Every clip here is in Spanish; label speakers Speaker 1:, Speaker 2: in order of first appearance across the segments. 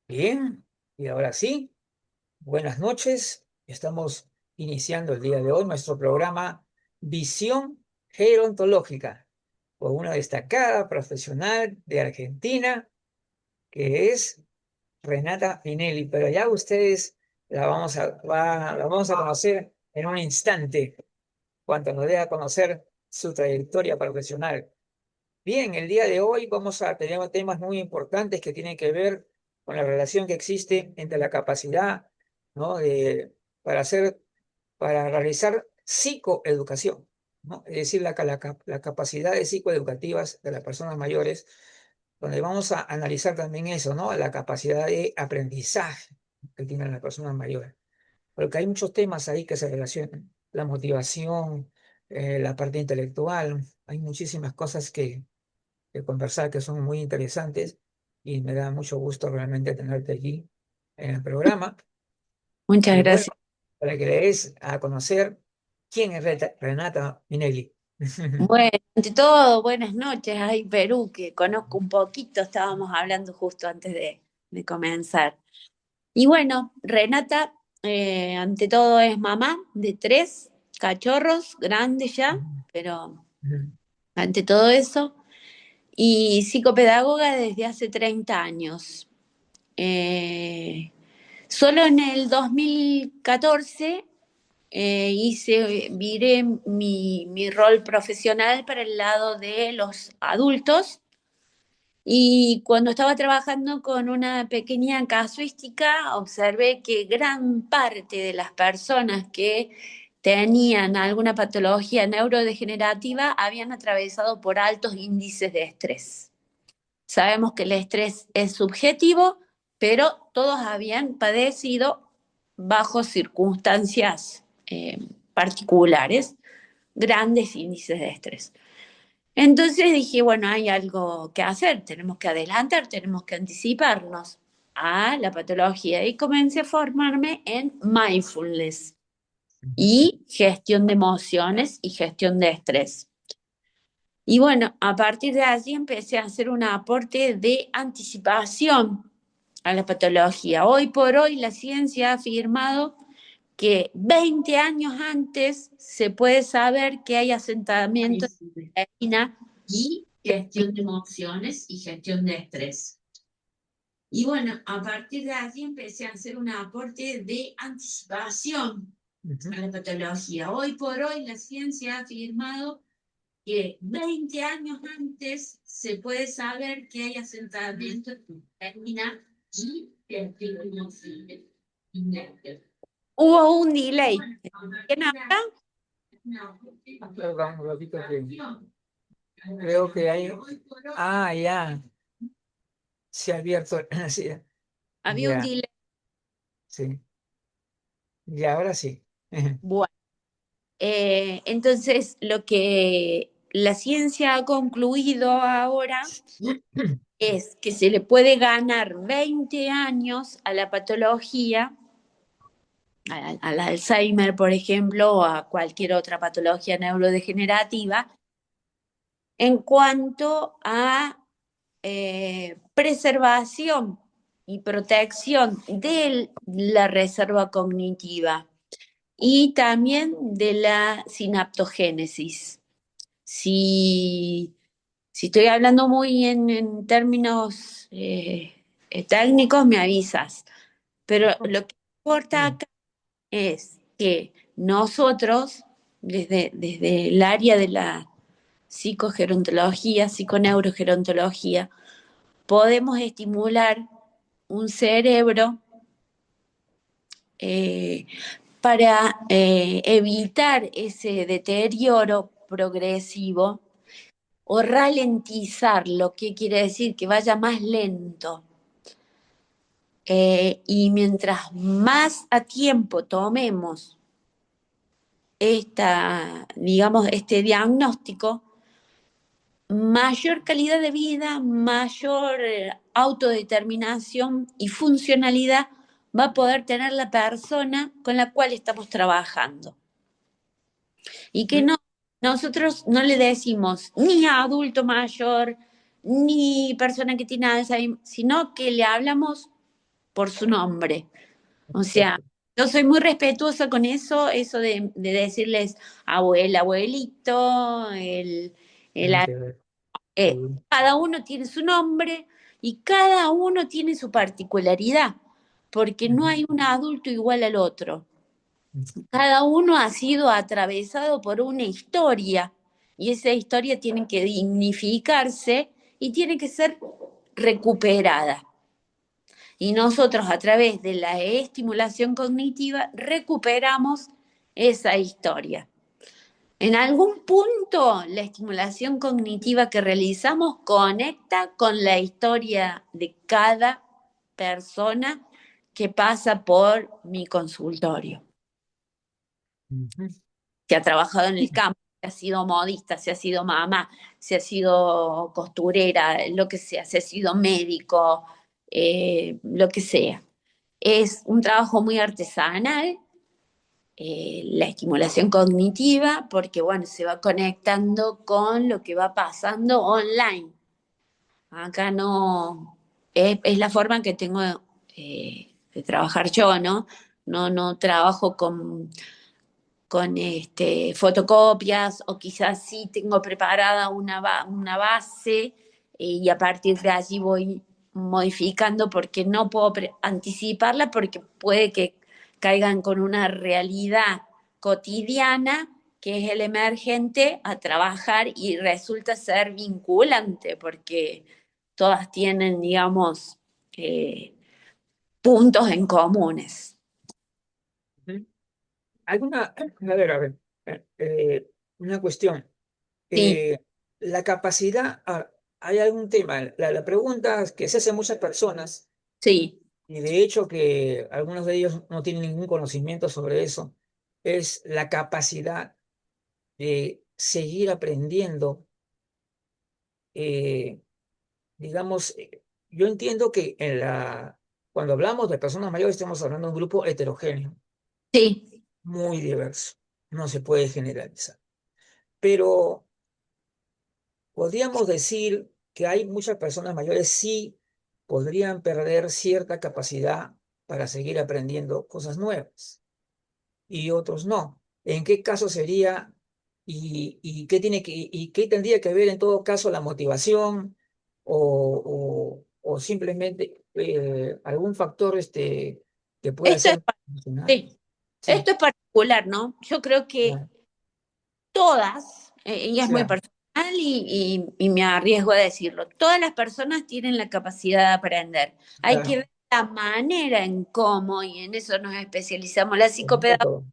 Speaker 1: Bien, y ahora sí, buenas noches. Estamos iniciando el día de hoy nuestro programa Visión Gerontológica con una destacada profesional de Argentina que es Renata Finelli, pero ya ustedes la vamos a conocer en un instante cuando nos dé a conocer su trayectoria profesional. Bien, el día de hoy vamos a tener temas muy importantes que tienen que ver con la relación que existe entre la capacidad, ¿no? Para hacer, para realizar psicoeducación, ¿no? Es decir, la capacidad de psicoeducativas de las personas mayores, donde vamos a analizar también eso, ¿no? La capacidad de aprendizaje que tienen las personas mayores. Porque hay muchos temas ahí que se relacionan. La motivación, la parte intelectual, hay muchísimas cosas que conversar que son muy interesantes y me da mucho gusto realmente tenerte aquí en el programa.
Speaker 2: Muchas
Speaker 1: Y bueno,
Speaker 2: gracias.
Speaker 1: para que le des a conocer quién es Renata Minelli.
Speaker 2: Bueno, ante todo, buenas noches. Ay, Perú, que conozco un poquito, estábamos hablando justo antes de comenzar. Y bueno, Renata, ante todo es mamá de tres cachorros, grandes ya, pero ante todo eso, y psicopedagoga desde hace 30 años. Eh, Solo en el 2014 viré mi rol profesional para el lado de los adultos y cuando estaba trabajando con una pequeña casuística observé que gran parte de las personas que tenían alguna patología neurodegenerativa habían atravesado por altos índices de estrés. Sabemos que el estrés es subjetivo, pero todos habían padecido bajo circunstancias particulares grandes índices de estrés. Entonces dije, bueno, hay algo que hacer, tenemos que adelantar, tenemos que anticiparnos a la patología y comencé a formarme en mindfulness y gestión de emociones y gestión de estrés. Y bueno, a partir de allí empecé a hacer un aporte de anticipación a la patología. Hoy por hoy la ciencia ha afirmado que 20 años antes se puede saber que hay asentamiento de proteína y gestión de emociones y gestión de estrés. Y bueno, a partir de allí empecé a hacer un aporte de anticipación a la patología. Hoy por hoy la ciencia ha afirmado que 20 años antes se puede saber que hay asentamiento de proteína y gestión de emociones. Hubo un delay. ¿Quién habla?
Speaker 1: Perdón, un ratito que creo que hay. Ah, ya, se ha abierto. Sí,
Speaker 2: Había un
Speaker 1: ya,
Speaker 2: delay.
Speaker 1: sí. Y ahora sí.
Speaker 2: Bueno, entonces lo que la ciencia ha concluido ahora es que se le puede ganar 20 años a la patología, al Alzheimer, por ejemplo, o a cualquier otra patología neurodegenerativa, en cuanto a preservación y protección de la reserva cognitiva y también de la sinaptogénesis. Si, si estoy hablando muy en términos técnicos, me avisas, pero lo que importa acá es que nosotros, desde el área de la psicogerontología, psiconeurogerontología, podemos estimular un cerebro eh, para evitar ese deterioro progresivo o ralentizar, lo que quiere decir que vaya más lento. Y mientras más a tiempo tomemos digamos, este diagnóstico, mayor calidad de vida, mayor autodeterminación y funcionalidad va a poder tener la persona con la cual estamos trabajando. Y que no, nosotros no le decimos ni a adulto mayor, ni persona que tiene Alzheimer, sino que le hablamos por su nombre. O sea,
Speaker 1: Perfecto.
Speaker 2: yo soy muy respetuosa con eso de decirles abuela, abuelito, el,
Speaker 1: Tiene que ver.
Speaker 2: eh,
Speaker 1: Sí.
Speaker 2: cada uno tiene su nombre y cada uno tiene su particularidad, porque no
Speaker 1: Ujú.
Speaker 2: hay un adulto igual al otro. Cada uno ha sido atravesado por una historia y esa historia tiene que dignificarse y tiene que ser recuperada. Y nosotros a través de la estimulación cognitiva recuperamos esa historia. En algún punto, la estimulación cognitiva que realizamos conecta con la historia de cada persona que pasa por mi consultorio,
Speaker 1: Ujú.
Speaker 2: que ha trabajado en el campo, que ha sido modista, si ha sido mamá, si ha sido costurera, lo que sea, si ha sido médico, lo que sea. Es un trabajo muy artesanal, la estimulación cognitiva, porque bueno, se va conectando con lo que va pasando online. Acá no, es la forma que tengo de trabajar yo, ¿no? No trabajo con fotocopias o quizás sí tengo preparada una base y a partir de allí voy modificando porque no puedo anticiparla porque puede que caigan con una realidad cotidiana que es el emergente a trabajar y resulta ser vinculante porque todas tienen, digamos, eh, puntos en comunes.
Speaker 1: Ujú. A ver, una cuestión.
Speaker 2: Sí,
Speaker 1: Eh, la capacidad, hay algún tema, la pregunta que se hace muchas personas,
Speaker 2: sí.
Speaker 1: y de hecho que algunos de ellos no tienen ningún conocimiento sobre eso, es la capacidad de seguir aprendiendo. eh, digamos, yo entiendo que cuando hablamos de personas mayores estamos hablando de un grupo heterogéneo,
Speaker 2: Sí,
Speaker 1: muy diverso, no se puede generalizar, pero podríamos decir que hay muchas personas mayores sí podrían perder cierta capacidad para seguir aprendiendo cosas nuevas y otros no. ¿En qué caso sería y qué y qué tendría que ver en todo caso la motivación o simplemente algún factor que pueda
Speaker 2: esto es
Speaker 1: ser emocional?
Speaker 2: sí,
Speaker 1: Sí,
Speaker 2: esto es particular, ¿no? Yo creo que
Speaker 1: ya,
Speaker 2: todas, y es muy
Speaker 1: ya,
Speaker 2: personal y me arriesgo a decirlo, todas las personas tienen la capacidad de aprender. Hay que
Speaker 1: claro,
Speaker 2: ver la manera en cómo, y en eso nos especializamos la
Speaker 1: el
Speaker 2: psicopedagogía,
Speaker 1: método,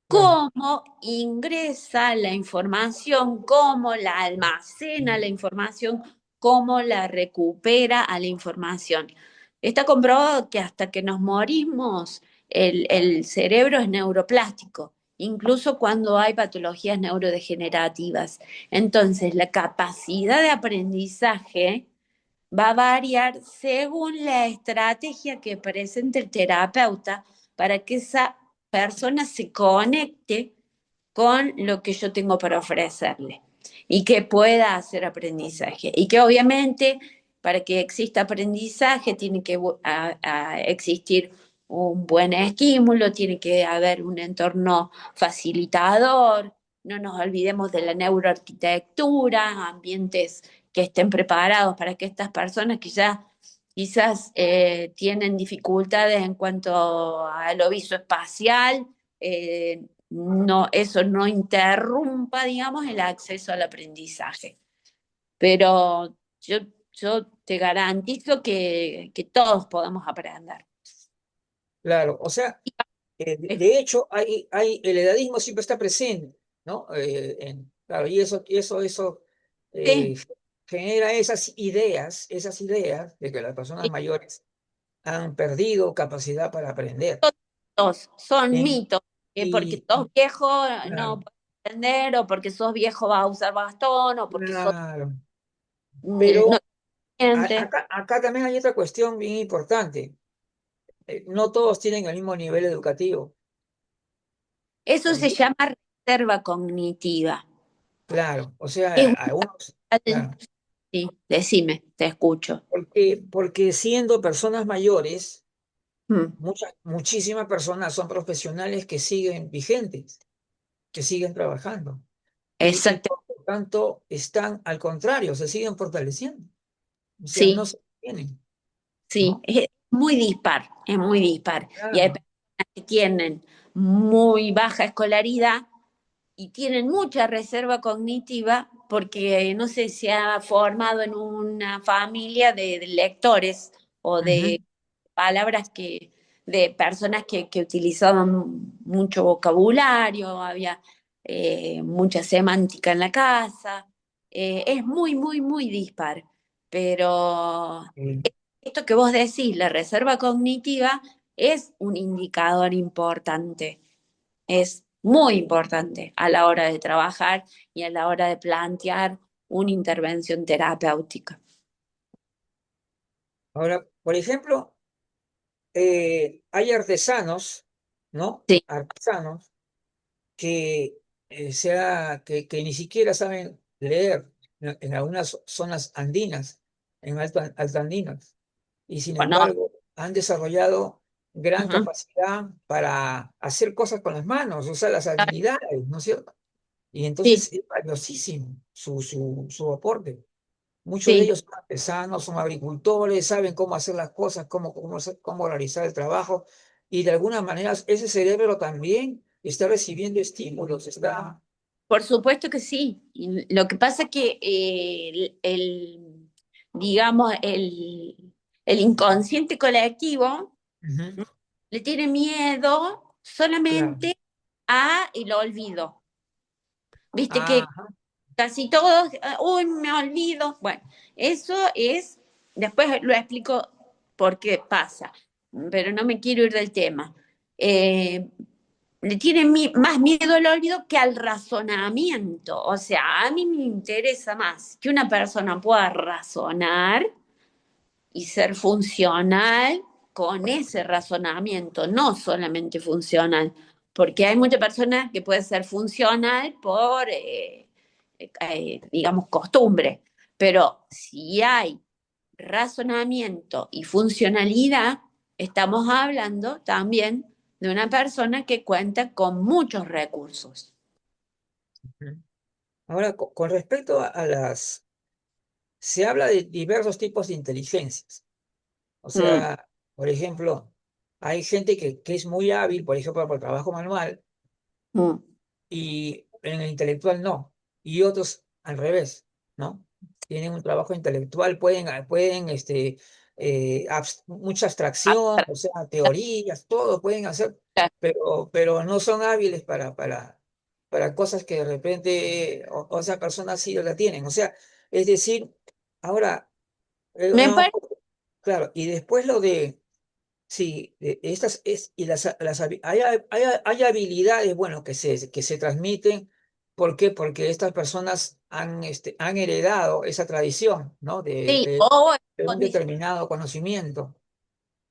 Speaker 1: claro.
Speaker 2: cómo ingresa la información, cómo la almacena la información, cómo la recupera a la información. Está comprobado que hasta que nos morimos, el cerebro es neuroplástico, incluso cuando hay patologías neurodegenerativas. Entonces, la capacidad de aprendizaje va a variar según la estrategia que presente el terapeuta para que esa persona se conecte con lo que yo tengo para ofrecerle y que pueda hacer aprendizaje. Y que obviamente para que exista aprendizaje tiene que existir un buen estímulo, tiene que haber un entorno facilitador, no nos olvidemos de la neuroarquitectura, ambientes que estén preparados para que estas personas que ya quizás tienen dificultades en cuanto a lo visoespacial, no, eso no interrumpa, digamos, el acceso al aprendizaje. Pero yo te garantizo que todos podemos aprender.
Speaker 1: Claro, o sea, de hecho, el edadismo siempre está presente, ¿no? Claro, y eso eh,
Speaker 2: Sí,
Speaker 1: genera esas ideas de que las personas
Speaker 2: sí,
Speaker 1: mayores han perdido capacidad para aprender.
Speaker 2: todos son
Speaker 1: En-
Speaker 2: mitos, que porque
Speaker 1: y,
Speaker 2: sos viejo no
Speaker 1: claro,
Speaker 2: puedes aprender, o porque sos viejo vas a usar bastón, o porque sos
Speaker 1: claro,
Speaker 2: no
Speaker 1: pero
Speaker 2: siente.
Speaker 1: acá también hay otra cuestión bien importante. No todos tienen el mismo nivel educativo
Speaker 2: Eso se
Speaker 1: también.
Speaker 2: llama reserva cognitiva.
Speaker 1: Claro, o sea,
Speaker 2: Es
Speaker 1: algunos, claro.
Speaker 2: sí, decime, te escucho.
Speaker 1: Porque siendo personas mayores,
Speaker 2: Mm,
Speaker 1: Muchísimas personas son profesionales que siguen vigentes, que siguen trabajando y
Speaker 2: exacto,
Speaker 1: por lo tanto están al contrario, se siguen fortaleciendo, o sea, no
Speaker 2: sí,
Speaker 1: se tienen,
Speaker 2: sí,
Speaker 1: ¿no?
Speaker 2: es muy dispar, es muy dispar. Y hay
Speaker 1: Claro.
Speaker 2: personas que tienen muy baja escolaridad y tienen mucha reserva cognitiva porque no sé, se ha formado en una familia de lectores o
Speaker 1: Ujú.
Speaker 2: de palabras de personas que utilizaban mucho vocabulario, había mucha semántica en la casa. Es muy, muy, muy dispar. Pero
Speaker 1: Eh,
Speaker 2: esto que vos decís, la reserva cognitiva, es un indicador importante, es muy importante a la hora de trabajar y a la hora de plantear una intervención terapéutica.
Speaker 1: Ahora, por ejemplo, hay artesanos, ¿no?
Speaker 2: Sí,
Speaker 1: Artesanos que, que ni siquiera saben leer en algunas zonas andinas, en altoandinas, y sin
Speaker 2: conozco.
Speaker 1: embargo han desarrollado gran
Speaker 2: Ajá.
Speaker 1: capacidad para hacer cosas con las manos, usar las habilidades, ¿no es cierto? Y
Speaker 2: Sí,
Speaker 1: entonces es valiosísimo su aporte. Muchos de
Speaker 2: sí.
Speaker 1: ellos son artesanos, son agricultores, saben cómo hacer las cosas, cómo realizar el trabajo, y de alguna manera ese cerebro también está recibiendo estímulos, está...
Speaker 2: Por supuesto que sí. Y lo que pasa es que digamos, el inconsciente colectivo
Speaker 1: Ujú.
Speaker 2: le tiene miedo
Speaker 1: Claro.
Speaker 2: solamente a el olvido. Viste que
Speaker 1: Ajá.
Speaker 2: casi todos, uy, me olvido. Bueno, eso es, después lo explico por qué pasa, pero no me quiero ir del tema. Eh, Le tienen más miedo al olvido que al razonamiento. O sea, a mí me interesa más que una persona pueda razonar y ser funcional con ese razonamiento, no solamente funcional, porque hay muchas personas que pueden ser funcional por, digamos, costumbre, pero si hay razonamiento y funcionalidad, estamos hablando también de una persona que cuenta con muchos recursos.
Speaker 1: Ujú. Ahora, con respecto a las... Se habla de diversos tipos de inteligencias. O
Speaker 2: Mm,
Speaker 1: sea, por ejemplo, hay gente que es muy hábil, por ejemplo, por trabajo manual,
Speaker 2: mm,
Speaker 1: y en el intelectual no, y otros al revés, ¿no? Tienen un trabajo intelectual, pueden mucha abstracción, o sea, teorías, todo pueden hacer, pero no son hábiles para cosas que de repente otra persona sí la tienen. O sea, es decir, ahora,
Speaker 2: Me
Speaker 1: un
Speaker 2: parece,
Speaker 1: poco, claro, y después lo de... Sí, estas es, y hay habilidades, bueno, que se transmiten. ¿Por qué? Porque estas personas han heredado esa tradición, ¿no?
Speaker 2: sí,
Speaker 1: De un determinado conocimiento,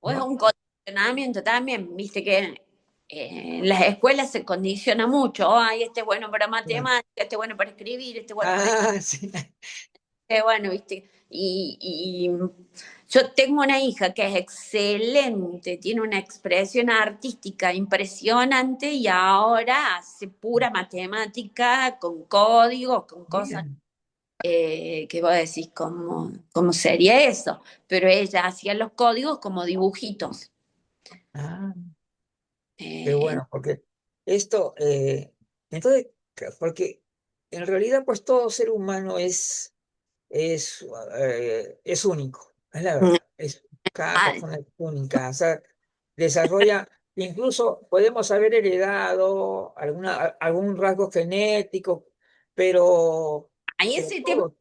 Speaker 2: o es
Speaker 1: ¿no?
Speaker 2: un condicionamiento también, viste que en las escuelas se condiciona mucho. Ay, este es bueno para
Speaker 1: Claro.
Speaker 2: matemáticas, este es bueno para escribir, este es bueno para
Speaker 1: Ah, sí.
Speaker 2: bueno, viste. Y yo tengo una hija que es excelente, tiene una expresión artística impresionante y ahora hace pura matemática con códigos, con cosas
Speaker 1: Bien.
Speaker 2: que vos decís, ¿cómo sería eso? Pero ella hacía los códigos como dibujitos.
Speaker 1: Ah, qué
Speaker 2: Eh,
Speaker 1: bueno, porque esto, entonces, porque en realidad, pues todo ser humano es único, es la verdad. Cada
Speaker 2: ah,
Speaker 1: persona es única. O sea, desarrolla, incluso podemos haber heredado algún rasgo genético, pero,
Speaker 2: ahí
Speaker 1: pero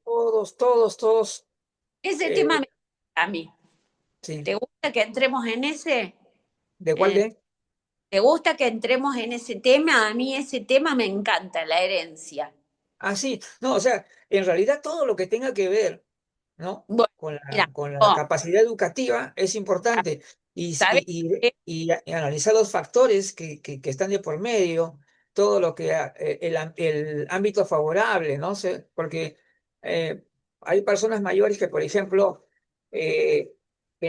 Speaker 1: todos,
Speaker 2: ese
Speaker 1: eh,
Speaker 2: tema me gusta a mí.
Speaker 1: sí.
Speaker 2: ¿Te gusta que entremos en ese?
Speaker 1: ¿De cuál
Speaker 2: Eh,
Speaker 1: de?
Speaker 2: ¿Te gusta que entremos en ese tema? A mí ese tema me encanta, la herencia.
Speaker 1: Ah, sí. No, o sea, en realidad todo lo que tenga que ver, ¿no?
Speaker 2: Bueno, mira,
Speaker 1: Con la
Speaker 2: oh,
Speaker 1: capacidad educativa es importante,
Speaker 2: ¿sabes qué?
Speaker 1: y analizar los factores que están de por medio, todo lo que el ámbito favorable, ¿no? Porque eh, hay personas mayores que, por ejemplo, que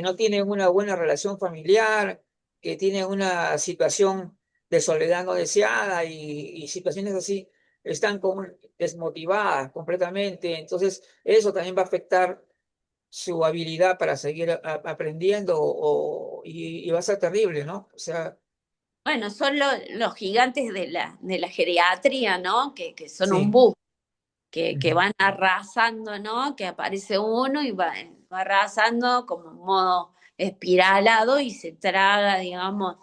Speaker 1: no tienen una buena relación familiar, que tienen una situación de soledad no deseada y situaciones así, están desmotivadas completamente. Entonces, eso también va a afectar su habilidad para seguir aprendiendo y va a ser terrible, ¿no? O sea,
Speaker 2: Bueno, son los gigantes de la geriatría, ¿no? Que son un
Speaker 1: sí.
Speaker 2: bus, que
Speaker 1: Ujú,
Speaker 2: van arrasando, ¿no? Que aparece uno y va arrasando como en modo espiralado y se traga, digamos,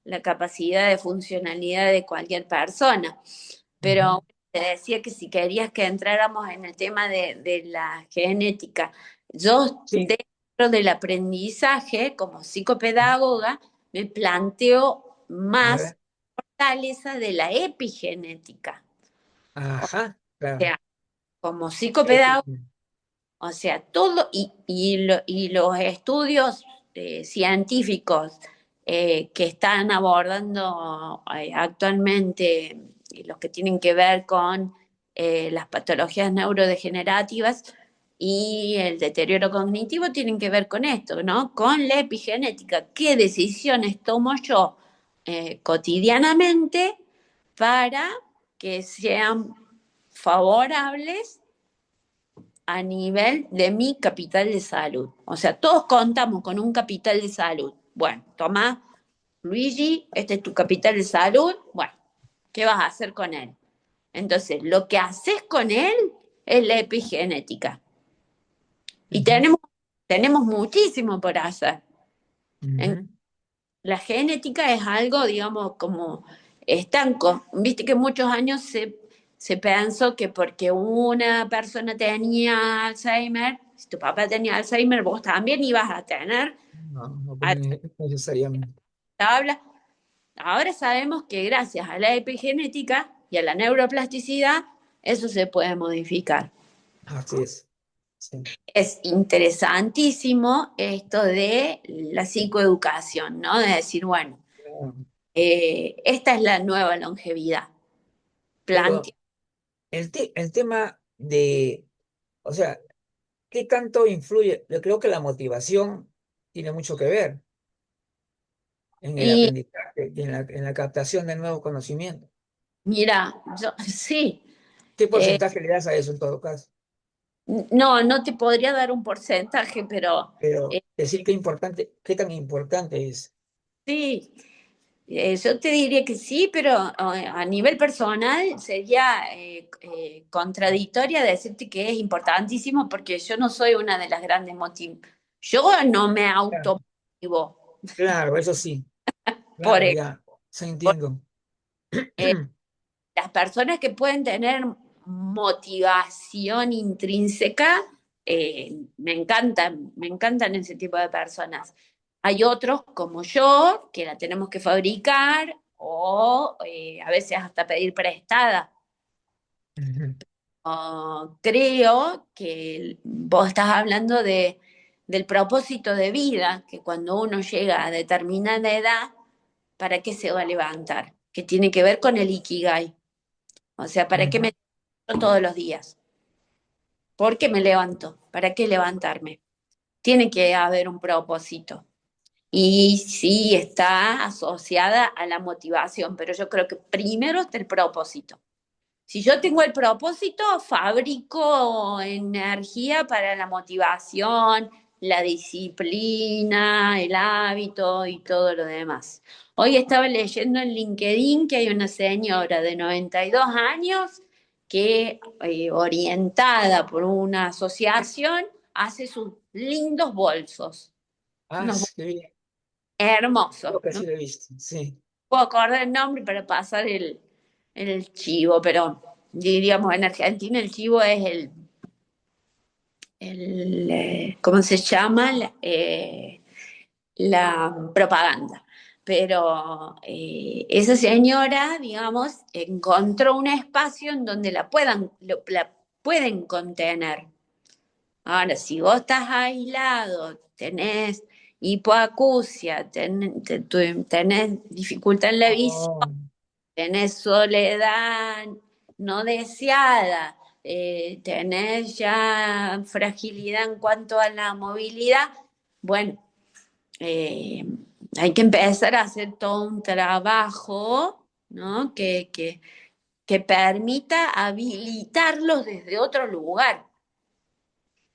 Speaker 2: la capacidad de funcionalidad de cualquier persona.
Speaker 1: ujú.
Speaker 2: Pero te decía que si querías que entráramos en el tema de la genética, yo
Speaker 1: Sí,
Speaker 2: dentro del aprendizaje como psicopedagoga me planteo
Speaker 1: a
Speaker 2: más
Speaker 1: ver,
Speaker 2: fortaleza de la epigenética. O
Speaker 1: ajá, claro.
Speaker 2: sea, como psicopedagoga,
Speaker 1: Épico.
Speaker 2: o sea, todo y los estudios científicos que están abordando actualmente, los que tienen que ver con las patologías neurodegenerativas y el deterioro cognitivo, tienen que ver con esto, ¿no? Con la epigenética. ¿Qué decisiones tomo yo cotidianamente para que sean favorables a nivel de mi capital de salud? O sea, todos contamos con un capital de salud. Bueno, toma, Luigi, este es tu capital de salud. Bueno, ¿qué vas a hacer con él? Entonces, lo que haces con él es la epigenética. Y
Speaker 1: Ujú,
Speaker 2: tenemos muchísimo por hacer. En-
Speaker 1: ujú.
Speaker 2: la genética es algo, digamos, como estanco. Viste que muchos años se pensó que porque una persona tenía Alzheimer, si tu papá tenía Alzheimer, vos también ibas a tener
Speaker 1: No, no
Speaker 2: a
Speaker 1: necesariamente.
Speaker 2: tabla. Ahora sabemos que gracias a la epigenética y a la neuroplasticidad, eso se puede modificar.
Speaker 1: Así es. Sí.
Speaker 2: Es interesantísimo esto de la psicoeducación, ¿no? De decir, bueno,
Speaker 1: Claro.
Speaker 2: esta es la nueva longevidad.
Speaker 1: Pero
Speaker 2: Plantea.
Speaker 1: el tema de, o sea, ¿qué tanto influye? Yo creo que la motivación tiene mucho que ver en el
Speaker 2: Y
Speaker 1: aprendizaje y en la captación de nuevo conocimiento.
Speaker 2: mira, yo sí,
Speaker 1: ¿Qué
Speaker 2: eh,
Speaker 1: porcentaje le das a eso en todo caso?
Speaker 2: no te podría dar un porcentaje, pero
Speaker 1: Pero
Speaker 2: eh,
Speaker 1: decir qué importante, qué tan importante es.
Speaker 2: sí, yo te diría que sí, pero a nivel personal sería contradictoria decirte que es importantísimo porque yo no soy una de las grandes motivos. Yo no me
Speaker 1: Claro,
Speaker 2: automotivo
Speaker 1: claro, eso sí.
Speaker 2: por,
Speaker 1: Claro, ya. Sí, entiendo.
Speaker 2: eh, las personas que pueden tener motivación intrínseca, me encantan ese tipo de personas. Hay otros como yo que la tenemos que fabricar o a veces hasta pedir prestada.
Speaker 1: Ujú,
Speaker 2: Creo que vos estás hablando del propósito de vida, que cuando uno llega a determinada edad, ¿para qué se va a levantar? Que tiene que ver con el ikigai. O sea, ¿para qué
Speaker 1: ujú,
Speaker 2: me levanto todos los días? ¿Por qué me levanto? ¿Para qué levantarme? Tiene que haber un propósito. Y sí, está asociada a la motivación, pero yo creo que primero está el propósito. Si yo tengo el propósito, fabrico energía para la motivación, la disciplina, el hábito y todo lo demás. Hoy estaba leyendo en LinkedIn que hay una señora de 92 años que, orientada por una asociación, hace sus lindos bolsos,
Speaker 1: ah,
Speaker 2: unos bolsos
Speaker 1: sí,
Speaker 2: hermosos.
Speaker 1: creo que
Speaker 2: No
Speaker 1: sí lo he visto. Sí.
Speaker 2: puedo acordar el nombre para pasar el chivo, pero diríamos en Argentina el chivo es ¿cómo se llama? La propaganda. Pero esa señora, digamos, encontró un espacio en donde la pueden contener. Ahora, si vos estás aislado, tenés hipoacusia, tenés dificultad en la visión,
Speaker 1: Oh,
Speaker 2: tenés soledad no deseada, tenés ya fragilidad en cuanto a la movilidad, bueno, eh, Hay que empezar a hacer todo un trabajo, ¿no? Que permita habilitarlos desde otro lugar.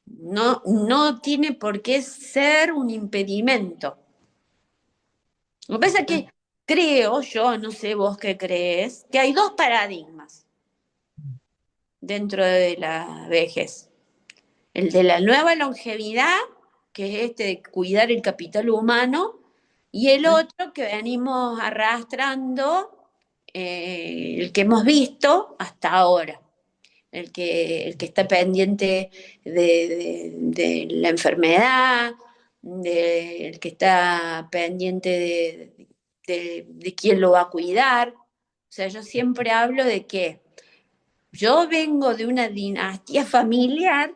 Speaker 2: No, no tiene por qué ser un impedimento. Lo que pasa es que creo, yo no sé vos qué crees, que hay dos paradigmas dentro de la vejez. El de la nueva longevidad, que es este de cuidar el capital humano, y el
Speaker 1: ¿Eh?
Speaker 2: otro que venimos arrastrando, el que hemos visto hasta ahora, el que está pendiente de la enfermedad, el que está pendiente de quién lo va a cuidar. O sea, yo siempre hablo de que yo vengo de una dinastía familiar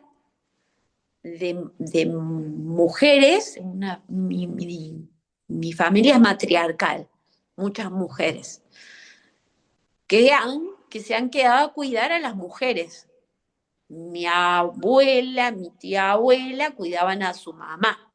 Speaker 2: de mujeres, mi familia es matriarcal, muchas mujeres, que se han quedado a cuidar a las mujeres. Mi abuela, mi tía abuela cuidaban a su mamá.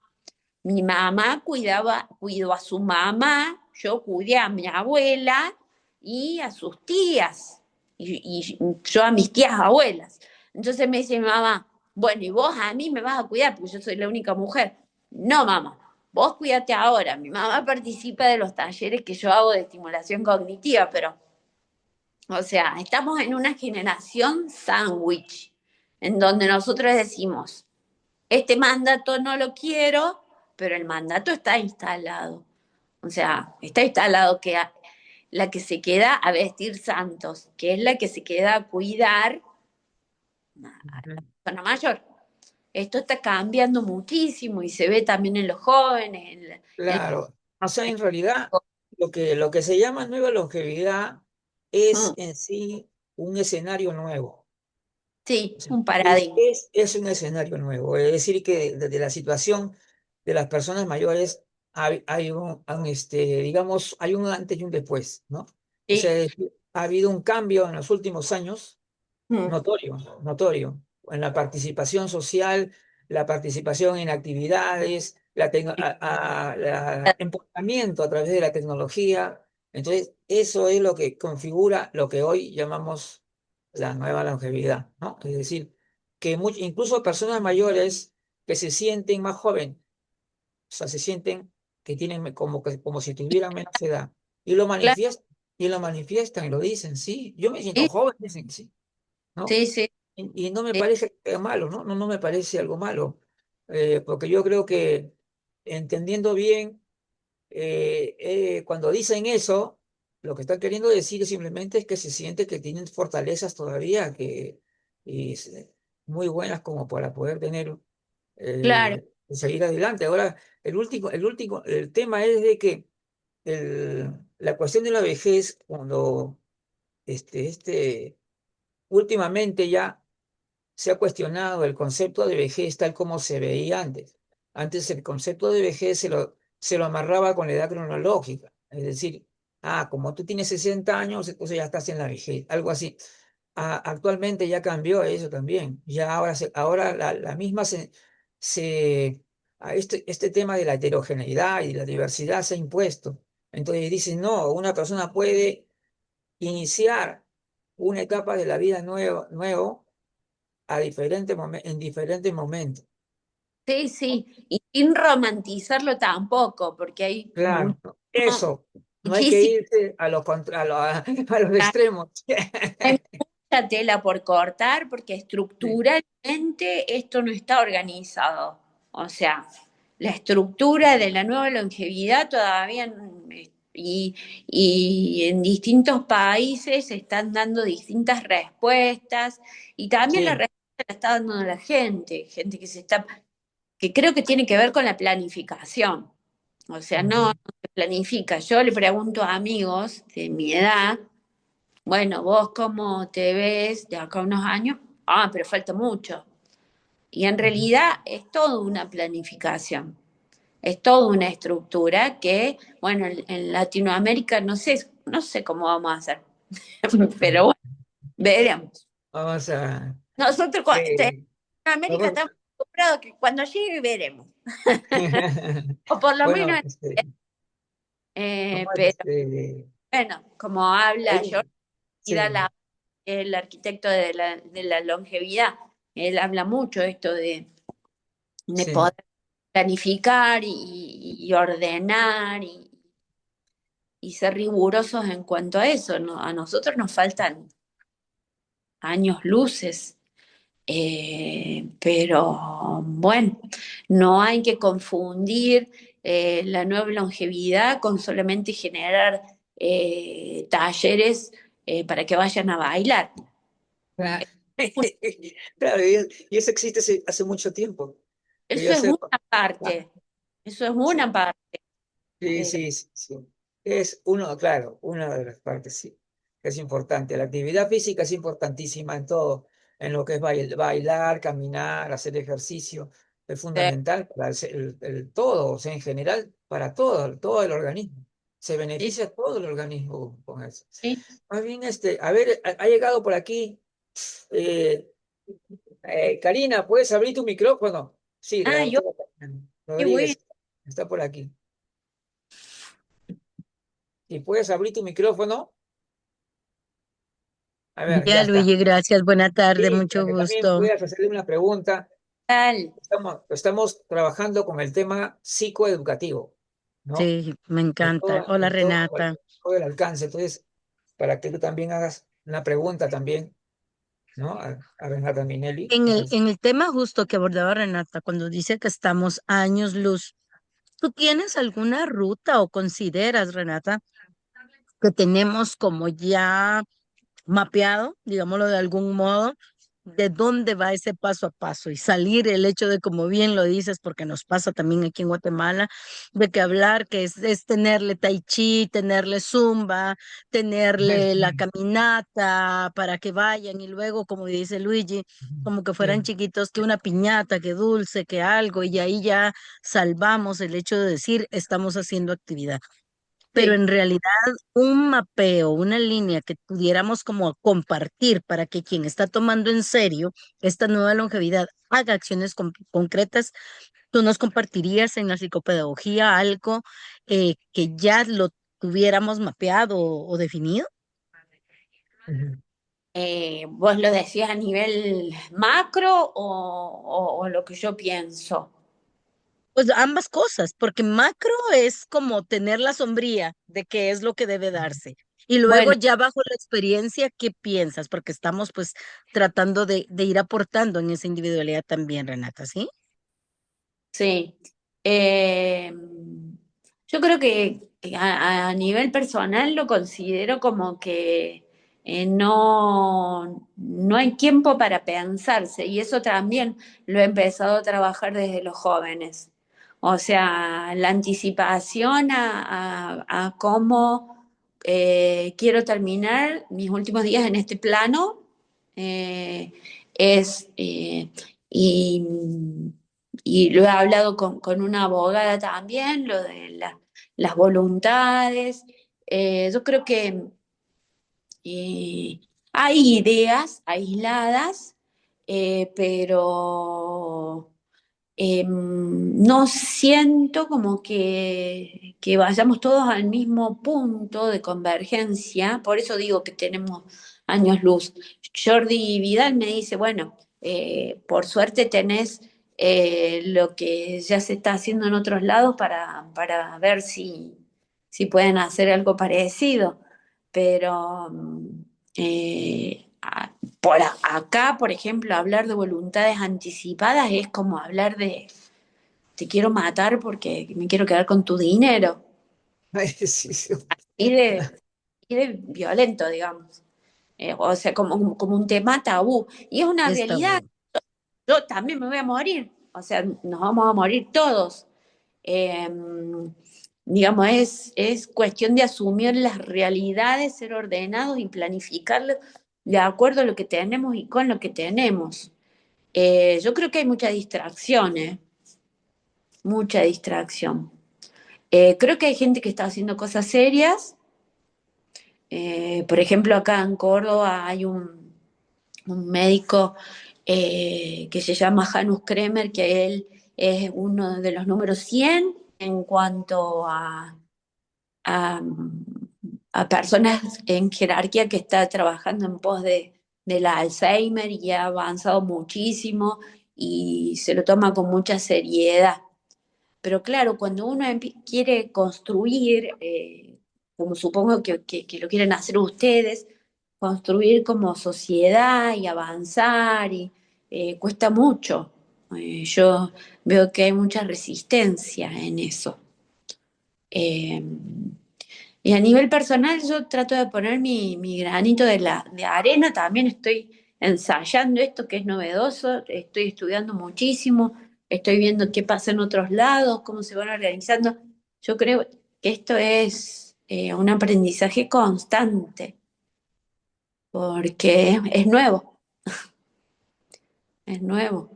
Speaker 2: Mi mamá cuidó a su mamá, yo cuidé a mi abuela y a sus tías, y yo a mis tías abuelas. Entonces me dice mi mamá, bueno, y vos a mí me vas a cuidar porque yo soy la única mujer. No, mamá, vos cuídate ahora. Mi mamá participa de los talleres que yo hago de estimulación cognitiva, pero, o sea, estamos en una generación sándwich, en donde nosotros decimos, este mandato no lo quiero, pero el mandato está instalado. O sea, está instalado que la que se queda a vestir santos, que es la que se queda a cuidar a la
Speaker 1: Ujú.
Speaker 2: persona mayor. Esto está cambiando muchísimo y se ve también en los jóvenes.
Speaker 1: Claro, o sea, en realidad lo que se llama nueva longevidad es
Speaker 2: Mm,
Speaker 1: en sí un escenario nuevo.
Speaker 2: sí,
Speaker 1: O sea,
Speaker 2: un
Speaker 1: es,
Speaker 2: paradigma.
Speaker 1: es, es un escenario nuevo. Es decir, que desde la situación de las personas mayores digamos, hay un antes y un después, ¿no? O sea,
Speaker 2: Sí.
Speaker 1: ha habido un cambio en los últimos años
Speaker 2: Mm,
Speaker 1: notorio, notorio, en la participación social, la participación en actividades, empoderamiento a través de la tecnología. Entonces, eso es lo que configura lo que hoy llamamos la nueva longevidad, ¿no? Es decir, que incluso personas mayores que se sienten más jóvenes, o sea, se sienten que tienen como si tuvieran menos edad, y lo
Speaker 2: claro,
Speaker 1: manifiestan, y lo dicen, sí, yo me siento
Speaker 2: sí,
Speaker 1: joven, dicen, sí. ¿No?
Speaker 2: sí, sí,
Speaker 1: Y no me
Speaker 2: sí,
Speaker 1: parece malo, ¿no? No, no me parece algo malo, porque yo creo que entendiendo bien, cuando dicen eso, lo que están queriendo decir simplemente es que se siente que tienen fortalezas todavía y muy buenas como para poder tener,
Speaker 2: claro.
Speaker 1: seguir adelante. Ahora, el tema es de que la cuestión de la vejez, cuando últimamente ya se ha cuestionado el concepto de vejez tal como se veía antes. Antes el concepto de vejez se lo amarraba con la edad cronológica, es decir, como tú tienes 60 años, entonces ya estás en la vejez, algo así. Actualmente ya cambió eso también, ya ahora la misma este tema de la heterogeneidad y la diversidad se ha impuesto. Entonces dicen, no, una persona puede iniciar una etapa de la vida nuevo en diferentes momentos.
Speaker 2: Sí,
Speaker 1: ¿No?
Speaker 2: sí, y sin romantizarlo tampoco, porque hay
Speaker 1: Claro, eso, no hay que
Speaker 2: muchísima,
Speaker 1: irse a los extremos.
Speaker 2: hay mucha tela por cortar, porque
Speaker 1: Sí,
Speaker 2: estructuralmente esto no está organizado. O sea, la estructura de la nueva longevidad todavía, y en distintos países se están dando distintas respuestas, y también la
Speaker 1: sí,
Speaker 2: respuesta la está dando la gente que creo que tiene que ver con la planificación. O sea, no, no
Speaker 1: ujú,
Speaker 2: se planifica. Yo le pregunto a amigos de mi edad, bueno, ¿vos cómo te ves de acá a unos años? Ah, pero falta mucho. Y en
Speaker 1: ujú.
Speaker 2: realidad es toda una planificación, es toda una estructura que, bueno, en Latinoamérica no sé cómo vamos a hacer, pero bueno, veremos.
Speaker 1: Vamos a,
Speaker 2: Nosotros en
Speaker 1: eh,
Speaker 2: América
Speaker 1: vamos-
Speaker 2: estamos acostumbrados que cuando llegue veremos, o por lo
Speaker 1: bueno,
Speaker 2: menos
Speaker 1: ¿Cómo
Speaker 2: Pero
Speaker 1: es?
Speaker 2: bueno, como habla
Speaker 1: Ahí,
Speaker 2: George,
Speaker 1: sí,
Speaker 2: el arquitecto de la longevidad, él habla mucho esto de
Speaker 1: sí.
Speaker 2: poder planificar y ordenar y ser rigurosos en cuanto a eso, ¿no? A nosotros nos faltan años luces, pero bueno, no hay que confundir la nueva longevidad con solamente generar talleres para que vayan a bailar.
Speaker 1: Claro, claro, y eso existe hace mucho tiempo, que
Speaker 2: Eso
Speaker 1: yo
Speaker 2: es una
Speaker 1: sepa. Ah,
Speaker 2: parte, eso es
Speaker 1: sí,
Speaker 2: una parte.
Speaker 1: sí,
Speaker 2: Eh,
Speaker 1: sí, sí, sí. Es uno, claro, una de las partes, sí, que es importante. La actividad física es importantísima en todo, en lo que es bailar, caminar, hacer ejercicio, es
Speaker 2: eh,
Speaker 1: fundamental para el todo, o sea, en general, para todo el organismo. Se
Speaker 2: sí,
Speaker 1: beneficia todo el organismo con eso.
Speaker 2: sí.
Speaker 1: Más bien, a ver, ha llegado por aquí. eh, Karina, ¿puedes abrir tu micrófono? Sí, la
Speaker 2: Ah, yo,
Speaker 1: doctora Karina
Speaker 2: qué bueno.
Speaker 1: Rodríguez está por aquí. Si puedes abrir tu micrófono, a ver, ya
Speaker 3: Ya,
Speaker 1: está.
Speaker 3: Luigi, gracias. Buena tarde,
Speaker 1: Sí, para
Speaker 3: mucho
Speaker 1: que también
Speaker 3: gusto.
Speaker 1: puedas hacerle una pregunta.
Speaker 2: Tal.
Speaker 1: Estamos trabajando con el tema psicoeducativo, ¿no?
Speaker 3: Sí, me encanta. Hola, Renata.
Speaker 1: Todo el alcance. Entonces, para que tú también hagas una pregunta también, ¿no? A Renata Minelli.
Speaker 3: En el tema justo que abordaba Renata, cuando dice que estamos años luz, ¿tú tienes alguna ruta o consideras, Renata, que tenemos como ya mapeado, digámoslo de algún modo, de dónde va ese paso a paso y salir el hecho de, como bien lo dices, porque nos pasa también aquí en Guatemala, de que hablar que es tenerle tai chi, tenerle zumba, tenerle la caminata para que vayan y luego, como dice Luigi, como que fueran
Speaker 1: Sí.
Speaker 3: chiquitos, que una piñata, que dulce, que algo, y ahí ya salvamos el hecho de decir estamos haciendo actividad, pero
Speaker 2: Sí.
Speaker 3: en realidad un mapeo, una línea que pudiéramos como compartir para que quien está tomando en serio esta nueva longevidad haga acciones concretas, tú nos compartirías en la psicopedagogía algo que ya lo tuviéramos mapeado o definido.
Speaker 1: Ujú.
Speaker 2: ¿Vos lo decías a nivel macro o lo que yo pienso?
Speaker 3: Pues ambas cosas, porque macro es como tener la sombría de qué es lo que debe darse. Y luego
Speaker 2: Bueno,
Speaker 3: ya bajo la experiencia, ¿qué piensas? Porque estamos pues tratando de ir aportando en esa individualidad también, Renata, ¿sí?
Speaker 2: sí. Eh, yo creo que a nivel personal lo considero como que no hay tiempo para pensarse y eso también lo he empezado a trabajar desde los jóvenes. O sea, la anticipación a cómo quiero terminar mis últimos días en este plano eh, es... y, y lo he hablado con una abogada también, lo de las voluntades. Yo creo que hay ideas aisladas, pero no siento como que vayamos todos al mismo punto de convergencia, por eso digo que tenemos años luz. Jordi Vidal me dice, bueno, por suerte tenés lo que ya se está haciendo en otros lados para ver si pueden hacer algo parecido, pero acá, por ejemplo, hablar de voluntades anticipadas es como hablar de te quiero matar porque me quiero quedar con tu dinero.
Speaker 1: Ay, sí, sí.
Speaker 2: Y y de violento, digamos. O sea, como un tema tabú. Y es una
Speaker 3: Está
Speaker 2: realidad.
Speaker 3: bueno.
Speaker 2: Yo también me voy a morir. O sea, nos vamos a morir todos. Eh, digamos, es cuestión de asumir las realidades, ser ordenados y planificarlo de acuerdo a lo que tenemos y con lo que tenemos. Yo creo que hay mucha distracción, mucha distracción. Creo que hay gente que está haciendo cosas serias. Por ejemplo, acá en Córdoba hay un médico que se llama Janus Kremer, que él es uno de los números 100 en cuanto a, a personas en jerarquía que está trabajando en pos del Alzheimer y ha avanzado muchísimo y se lo toma con mucha seriedad. Pero claro, cuando uno quiere construir, como supongo que lo quieren hacer ustedes, construir como sociedad y avanzar, y cuesta mucho. Yo veo que hay mucha resistencia en eso. Eh, y a nivel personal, yo trato de poner mi granito de arena. También estoy ensayando esto que es novedoso, estoy estudiando muchísimo, estoy viendo qué pasa en otros lados, cómo se van organizando. Yo creo que esto es un aprendizaje constante, porque es nuevo, es nuevo.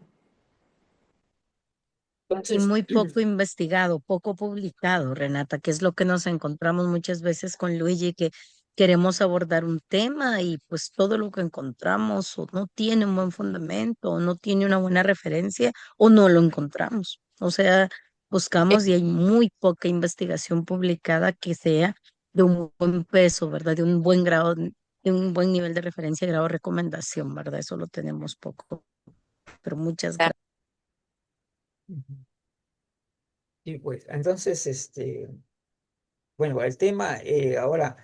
Speaker 3: Y
Speaker 1: Entonces,
Speaker 3: muy poco investigado, poco publicado, Renata, que es lo que nos encontramos muchas veces con Luigi, que queremos abordar un tema y pues todo lo que encontramos o no tiene un buen fundamento o no tiene una buena referencia o no lo encontramos. O sea, buscamos y hay muy poca investigación publicada que sea de un buen peso, ¿verdad? De un buen grado, de un buen nivel de referencia, grado de recomendación, ¿verdad? Eso lo tenemos poco, pero muchas gracias.
Speaker 1: sí, pues, entonces, bueno, el tema ahora,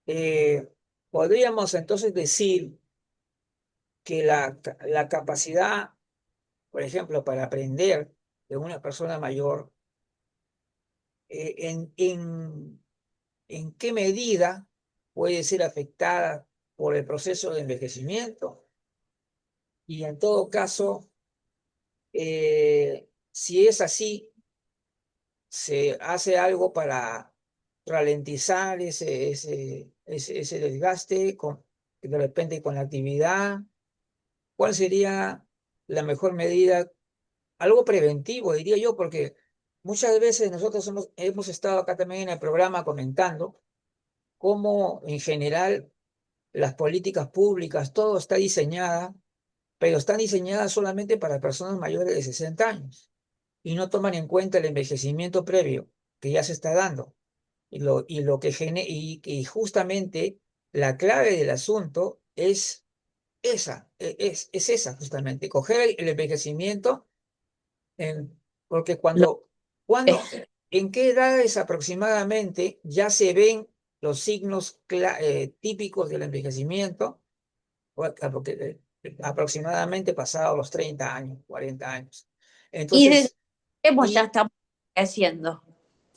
Speaker 1: eh, podríamos entonces decir que la capacidad, por ejemplo, para aprender de una persona mayor, en qué medida puede ser afectada por el proceso de envejecimiento y en todo caso, si es así, se hace algo para ralentizar ese desgaste de repente con la actividad. ¿Cuál sería la mejor medida? Algo preventivo, diría yo, porque muchas veces nosotros hemos estado acá también en el programa comentando cómo en general las políticas públicas, todo está diseñada, pero están diseñadas solamente para personas mayores de 60 años y no toman en cuenta el envejecimiento previo que ya se está dando. Y lo que y justamente la clave del asunto es esa, es esa justamente, coger el envejecimiento, porque
Speaker 2: Lo-
Speaker 1: ¿en qué edades aproximadamente ya se ven los signos típicos del envejecimiento? Porque, aproximadamente pasados los 30 años, 40 años.
Speaker 2: y desde
Speaker 1: Entonces,
Speaker 2: que ya
Speaker 1: y
Speaker 2: estamos haciendo.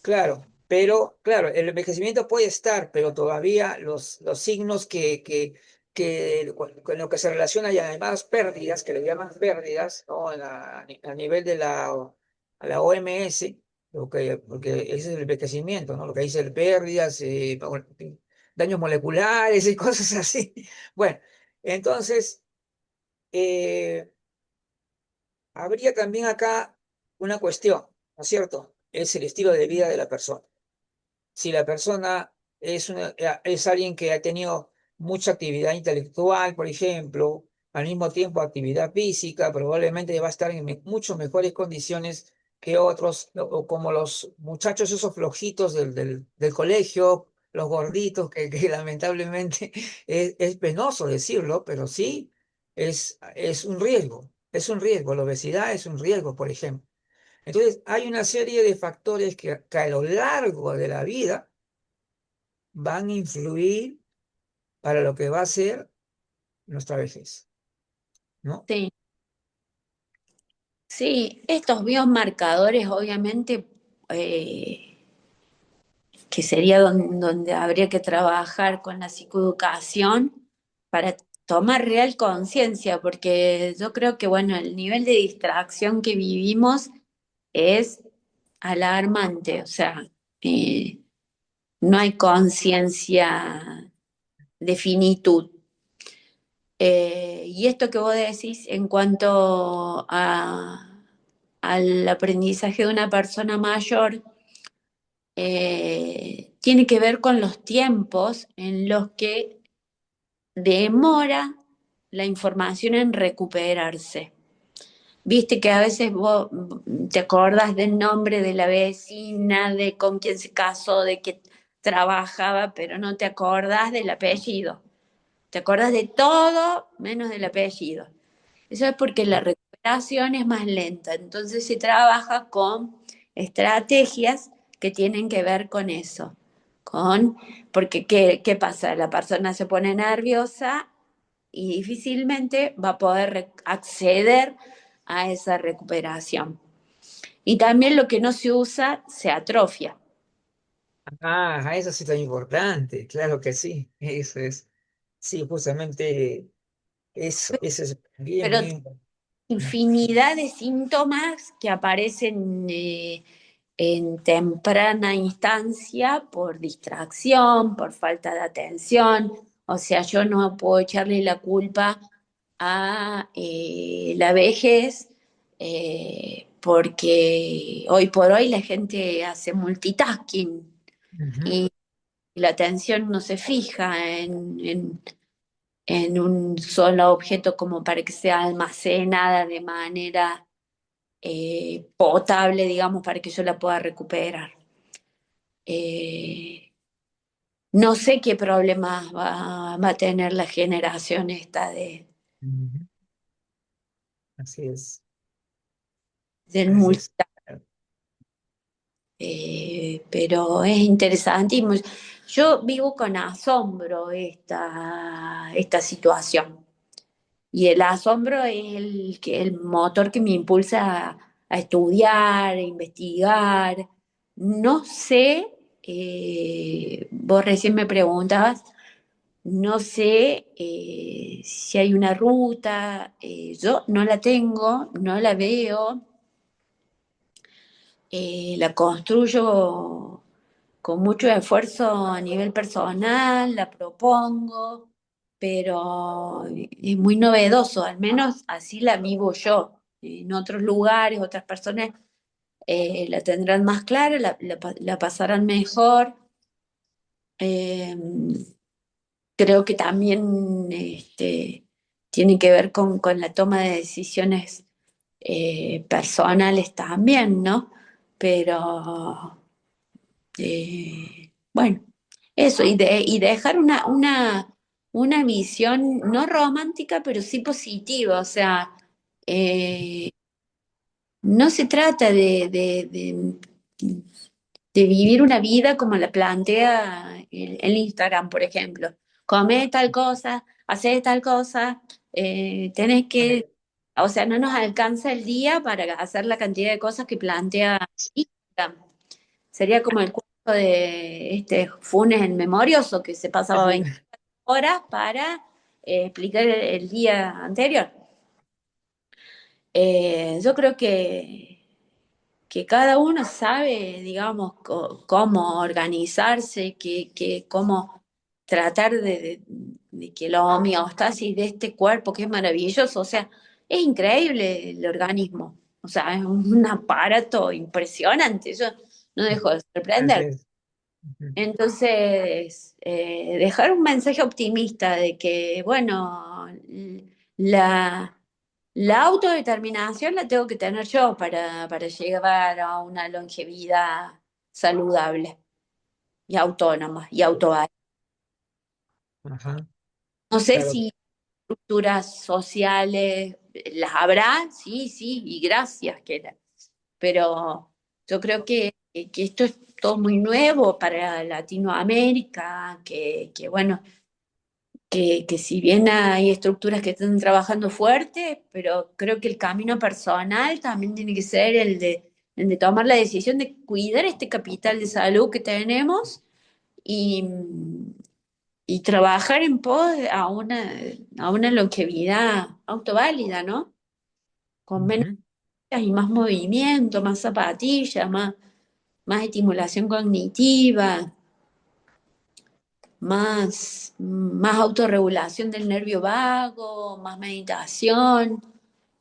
Speaker 1: claro, pero claro, el envejecimiento puede estar, pero todavía los signos con lo que se relaciona y además pérdidas, que le llaman pérdidas, ¿no? A nivel de la OMS, porque ese es el envejecimiento, ¿no? Lo que dice el pérdidas, daños moleculares y cosas así. Bueno, entonces, eh, habría también acá una cuestión, ¿no es cierto? Es el estilo de vida de la persona. Si la persona es alguien que ha tenido mucha actividad intelectual, por ejemplo, al mismo tiempo actividad física, probablemente va a estar en mucho mejores condiciones que otros, o como los muchachos esos flojitos del colegio, los gorditos, que lamentablemente es penoso decirlo, pero sí es un riesgo, es un riesgo. La obesidad es un riesgo, por ejemplo. Entonces, hay una serie de factores que a lo largo de la vida van a influir para lo que va a ser nuestra vejez, ¿no?
Speaker 2: Sí, sí, estos biomarcadores obviamente que sería donde habría que trabajar con la psicoeducación para tomar real conciencia, porque yo creo que, bueno, el nivel de distracción que vivimos es alarmante, o sea, eh, no hay conciencia de finitud. Y esto que vos decís en cuanto al aprendizaje de una persona mayor, tiene que ver con los tiempos en los que demora la información en recuperarse. Viste que a veces vos te acordás del nombre de la vecina, de con quién se casó, de qué trabajaba, pero no te acordás del apellido. Te acordás de todo menos del apellido. Eso es porque la recuperación es más lenta. Entonces se trabaja con estrategias que tienen que ver con eso. Porque ¿qué pasa? La persona se pone nerviosa y difícilmente va a poder acceder a esa recuperación. Y también lo que no se usa se atrofia.
Speaker 1: Ah, eso sí es tan importante, claro que sí, eso es, sí, justamente eso es bien,
Speaker 2: Pero
Speaker 1: bien importante.
Speaker 2: infinidad de síntomas que aparecen en temprana instancia por distracción, por falta de atención. O sea, yo no puedo echarle la culpa a la vejez porque hoy por hoy la gente hace multitasking
Speaker 1: Ujú.
Speaker 2: y la atención no se fija en un solo objeto como para que sea almacenada de manera potable, digamos, para que yo la pueda recuperar. Eh, no sé qué problemas va a tener la generación esta
Speaker 1: Ujú. Así es,
Speaker 2: del
Speaker 1: así es.
Speaker 2: pero es interesantísimo. Yo vivo con asombro esta situación. Y el asombro es el motor que me impulsa a estudiar, a investigar. No sé, vos recién me preguntabas, no sé si hay una ruta, yo no la tengo, no la veo, la construyo con mucho esfuerzo a nivel personal, la propongo, pero es muy novedoso, al menos así la vivo yo. En otros lugares, otras personas la tendrán más clara, la pasarán mejor. Eh, Creo que también tiene que ver con la toma de decisiones personales también, ¿no? Pero bueno, eso, y dejar una visión no romántica, pero sí positiva. O sea, eh, no se trata de vivir una vida como la plantea el Instagram, por ejemplo. Come tal cosa, hace tal cosa, tenés que, o sea, no nos alcanza el día para hacer la cantidad de cosas que plantea Instagram. Sería como el cuento de Funes el Memorioso, que se pasaba 20 horas para explicar el día anterior. Yo creo que cada uno sabe, digamos, cómo organizarse, cómo tratar de que la homeostasis de este cuerpo, que es maravilloso, o sea, es increíble el organismo, o sea, es un aparato impresionante, yo no dejo de
Speaker 1: Así
Speaker 2: sorprender.
Speaker 1: es. Ujú.
Speaker 2: Entonces, dejar un mensaje optimista de que, bueno, la, la autodeterminación la tengo que tener yo para llegar a una longevidad saludable y autónoma y autónoma.
Speaker 1: Ajá,
Speaker 2: No sé
Speaker 1: claro.
Speaker 2: si estructuras sociales las habrá, sí, sí, y gracias, pero yo creo que esto es todo muy nuevo para Latinoamérica, que bueno, que si bien hay estructuras que están trabajando fuerte, pero creo que el camino personal también tiene que ser el de tomar la decisión de cuidar este capital de salud que tenemos y, y trabajar en pos a una longevidad autoválida, ¿no? Con menos
Speaker 1: Ujú.
Speaker 2: y más movimiento, más zapatillas, más estimulación cognitiva, más autorregulación del nervio vago, más meditación,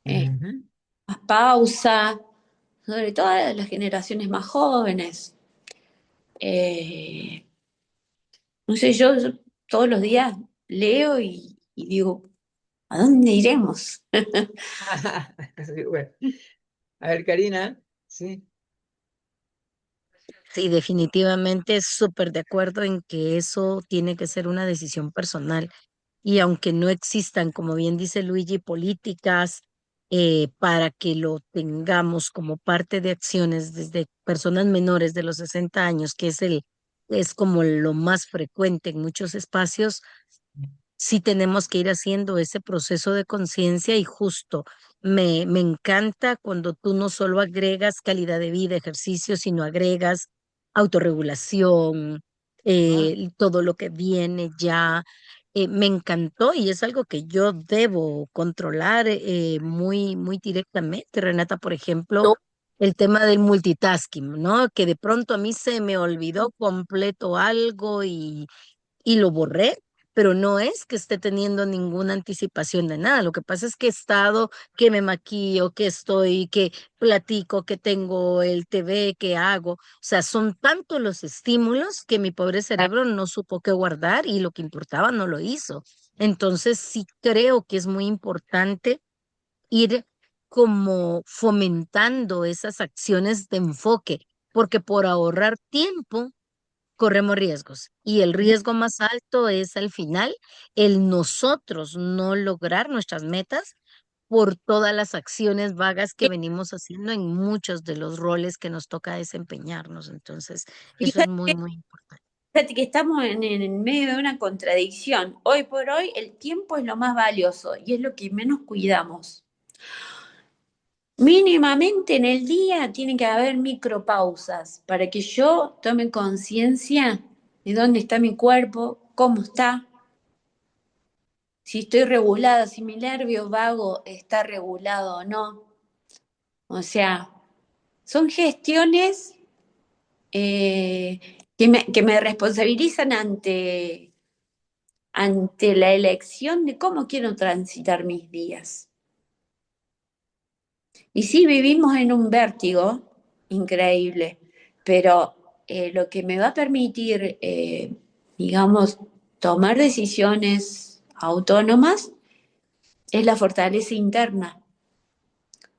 Speaker 1: Ujú.
Speaker 2: más pausa, sobre todo a las generaciones más jóvenes. Eh, no sé, yo todos los días leo y digo, ¿A dónde iremos?
Speaker 1: Sí, bueno. A ver, Karina, sí.
Speaker 3: Sí, definitivamente súper de acuerdo en que eso tiene que ser una decisión personal. Y aunque no existan, como bien dice Luigi, políticas para que lo tengamos como parte de acciones desde personas menores de los 60 años, que es como lo más frecuente en muchos espacios, sí tenemos que ir haciendo ese proceso de conciencia y justo me encanta cuando tú no solo agregas calidad de vida, ejercicio, sino agregas autorregulación,
Speaker 1: Ah,
Speaker 3: todo lo que viene ya. Me encantó y es algo que yo debo controlar muy, muy directamente, Renata, por ejemplo,
Speaker 2: No,
Speaker 3: el tema del multitasking, ¿no? Que de pronto a mí se me olvidó completo algo y lo borré, pero no es que esté teniendo ninguna anticipación de nada. Lo que pasa es que he estado, que me maquillo, que estoy, que platico, que tengo el TV, que hago. O sea, son tantos los estímulos que mi pobre cerebro no supo qué guardar y lo que importaba no lo hizo. Entonces, sí creo que es muy importante ir como fomentando esas acciones de enfoque, porque por ahorrar tiempo corremos riesgos y el riesgo más alto es al final el nosotros no lograr nuestras metas por todas las acciones vagas que venimos haciendo en muchos de los roles que nos toca desempeñarnos. Entonces, eso es muy,
Speaker 2: fíjate,
Speaker 3: muy importante.
Speaker 2: fíjate que estamos en el medio de una contradicción. Hoy por hoy el tiempo es lo más valioso y es lo que menos cuidamos. Mínimamente en el día tiene que haber micropausas para que yo tome conciencia de dónde está mi cuerpo, cómo está, si estoy regulada, si mi nervio vago está regulado o no. O sea, son gestiones que me responsabilizan ante la elección de cómo quiero transitar mis días. Y sí, vivimos en un vértigo increíble, pero lo que me va a permitir, digamos, tomar decisiones autónomas es la fortaleza interna.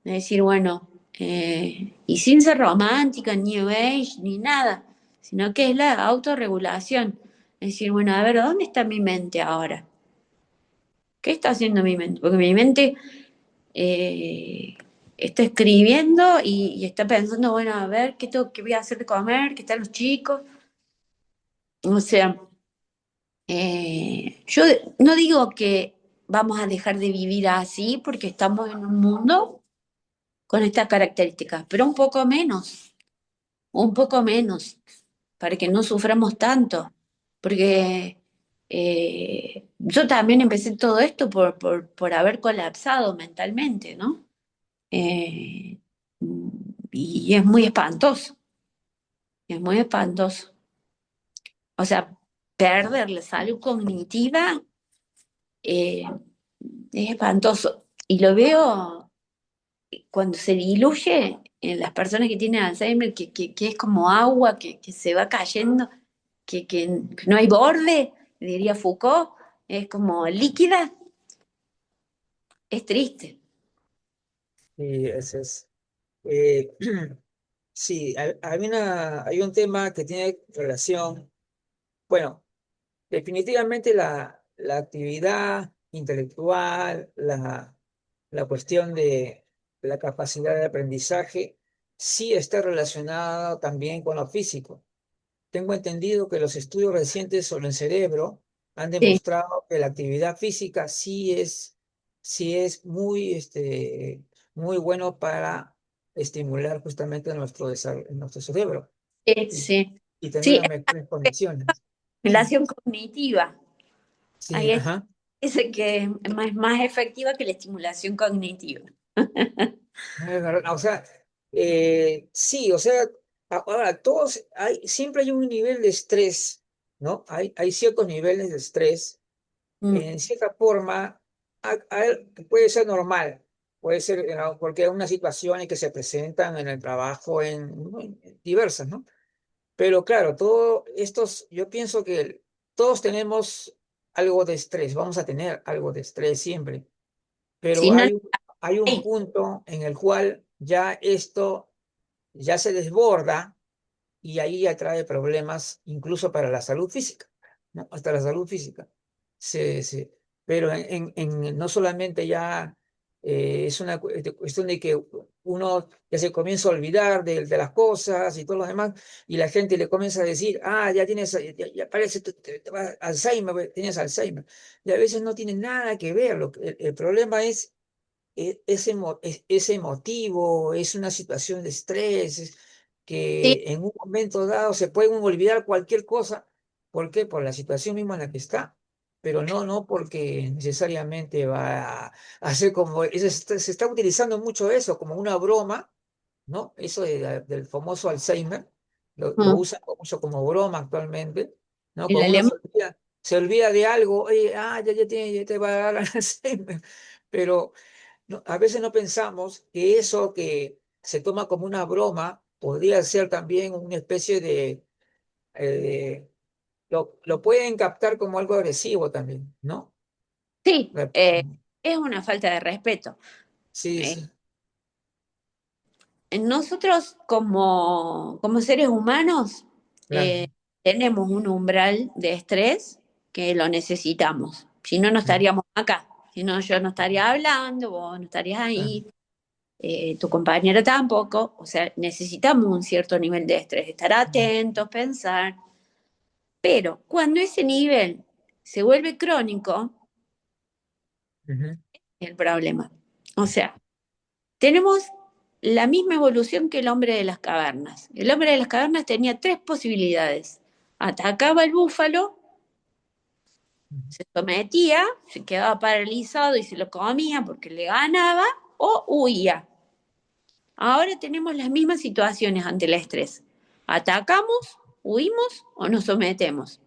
Speaker 2: Es decir, bueno, y sin ser romántica, ni New Age, ni nada, sino que es la autorregulación. Es decir, bueno, a ver, ¿dónde está mi mente ahora? ¿Qué está haciendo mi mente? Porque mi mente eh, está escribiendo y está pensando, bueno, a ver, qué voy a hacer de comer? ¿Qué están los chicos? O sea, yo no digo que vamos a dejar de vivir así porque estamos en un mundo con estas características, pero un poco menos, para que no suframos tanto, porque yo también empecé todo esto por haber colapsado mentalmente, ¿no? Eh, y es muy espantoso. O sea, perder la salud cognitiva eh, es espantoso. Y lo veo cuando se diluye en las personas que tienen Alzheimer, que es como agua que se va cayendo, que no hay borde, diría Foucault, es como líquida, es triste.
Speaker 1: sí, ese es. eh, sí, hay un tema que tiene relación. Bueno, definitivamente la actividad intelectual, la cuestión de la capacidad de aprendizaje, sí está relacionada también con lo físico. Tengo entendido que los estudios recientes sobre el cerebro han
Speaker 2: Sí,
Speaker 1: demostrado que la actividad física sí es muy, muy bueno para estimular justamente nuestro cerebro y,
Speaker 2: sí,
Speaker 1: y tener
Speaker 2: sí,
Speaker 1: unas mejores condiciones.
Speaker 2: estimulación cognitiva.
Speaker 1: Sí,
Speaker 2: Ahí
Speaker 1: ajá.
Speaker 2: dice que es más efectiva que la estimulación cognitiva.
Speaker 1: Es verdad. O sea, sí, o sea, ahora siempre hay un nivel de estrés, ¿no? Hay ciertos niveles de estrés
Speaker 2: Mm,
Speaker 1: en cierta forma, puede ser normal, puede ser porque hay unas situaciones que se presentan en el trabajo ¿no? En diversas, ¿no? Pero claro, yo pienso que todos tenemos algo de estrés, vamos a tener algo de estrés siempre. pero
Speaker 2: Si no,
Speaker 1: hay un
Speaker 2: hay.
Speaker 1: punto en el cual ya esto ya se desborda y ahí ya trae problemas incluso para la salud física, ¿no? Hasta la salud física. Pero no solamente ya es una cuestión de que uno ya se comienza a olvidar de las cosas y todo lo demás, y la gente le comienza a decir, ah, ya tienes, ya parece, te va Alzheimer, tienes Alzheimer. Y a veces no tiene nada que ver. El problema es ese motivo, es una situación de estrés,
Speaker 2: Sí,
Speaker 1: que en un momento dado se puede uno olvidar cualquier cosa. ¿Por qué? Por la situación misma en la que está, pero no porque necesariamente va a ser como, se está utilizando mucho eso como una broma, ¿no? Eso del famoso Alzheimer, lo
Speaker 2: mm,
Speaker 1: usan mucho como broma actualmente, ¿no?
Speaker 2: el
Speaker 1: Cuando uno
Speaker 2: alemán,
Speaker 1: se olvida de algo, oye, ya te va a dar Alzheimer, pero a veces no pensamos que eso que se toma como una broma podría ser también una especie de- lo pueden captar como algo agresivo también, ¿no?
Speaker 2: sí,
Speaker 1: La-
Speaker 2: es una falta de respeto.
Speaker 1: Sí,
Speaker 2: Eh,
Speaker 1: sí,
Speaker 2: Nosotros como seres humanos
Speaker 1: claro.
Speaker 2: tenemos un umbral de estrés que lo necesitamos. Si no, no
Speaker 1: Ujú,
Speaker 2: estaríamos acá. Si no, yo no estaría hablando, vos no estarías
Speaker 1: ah,
Speaker 2: ahí, tu compañera tampoco. O sea, necesitamos un cierto nivel de estrés, estar atentos, pensar. Pero cuando ese nivel se vuelve crónico,
Speaker 1: ujú,
Speaker 2: es el problema. O sea, tenemos la misma evolución que el hombre de las cavernas. El hombre de las cavernas tenía tres posibilidades. Atacaba al búfalo,
Speaker 1: ujú.
Speaker 2: se sometía, se quedaba paralizado y se lo comía porque le ganaba, o huía. Ahora tenemos las mismas situaciones ante el estrés. Atacamos, huimos o nos sometemos.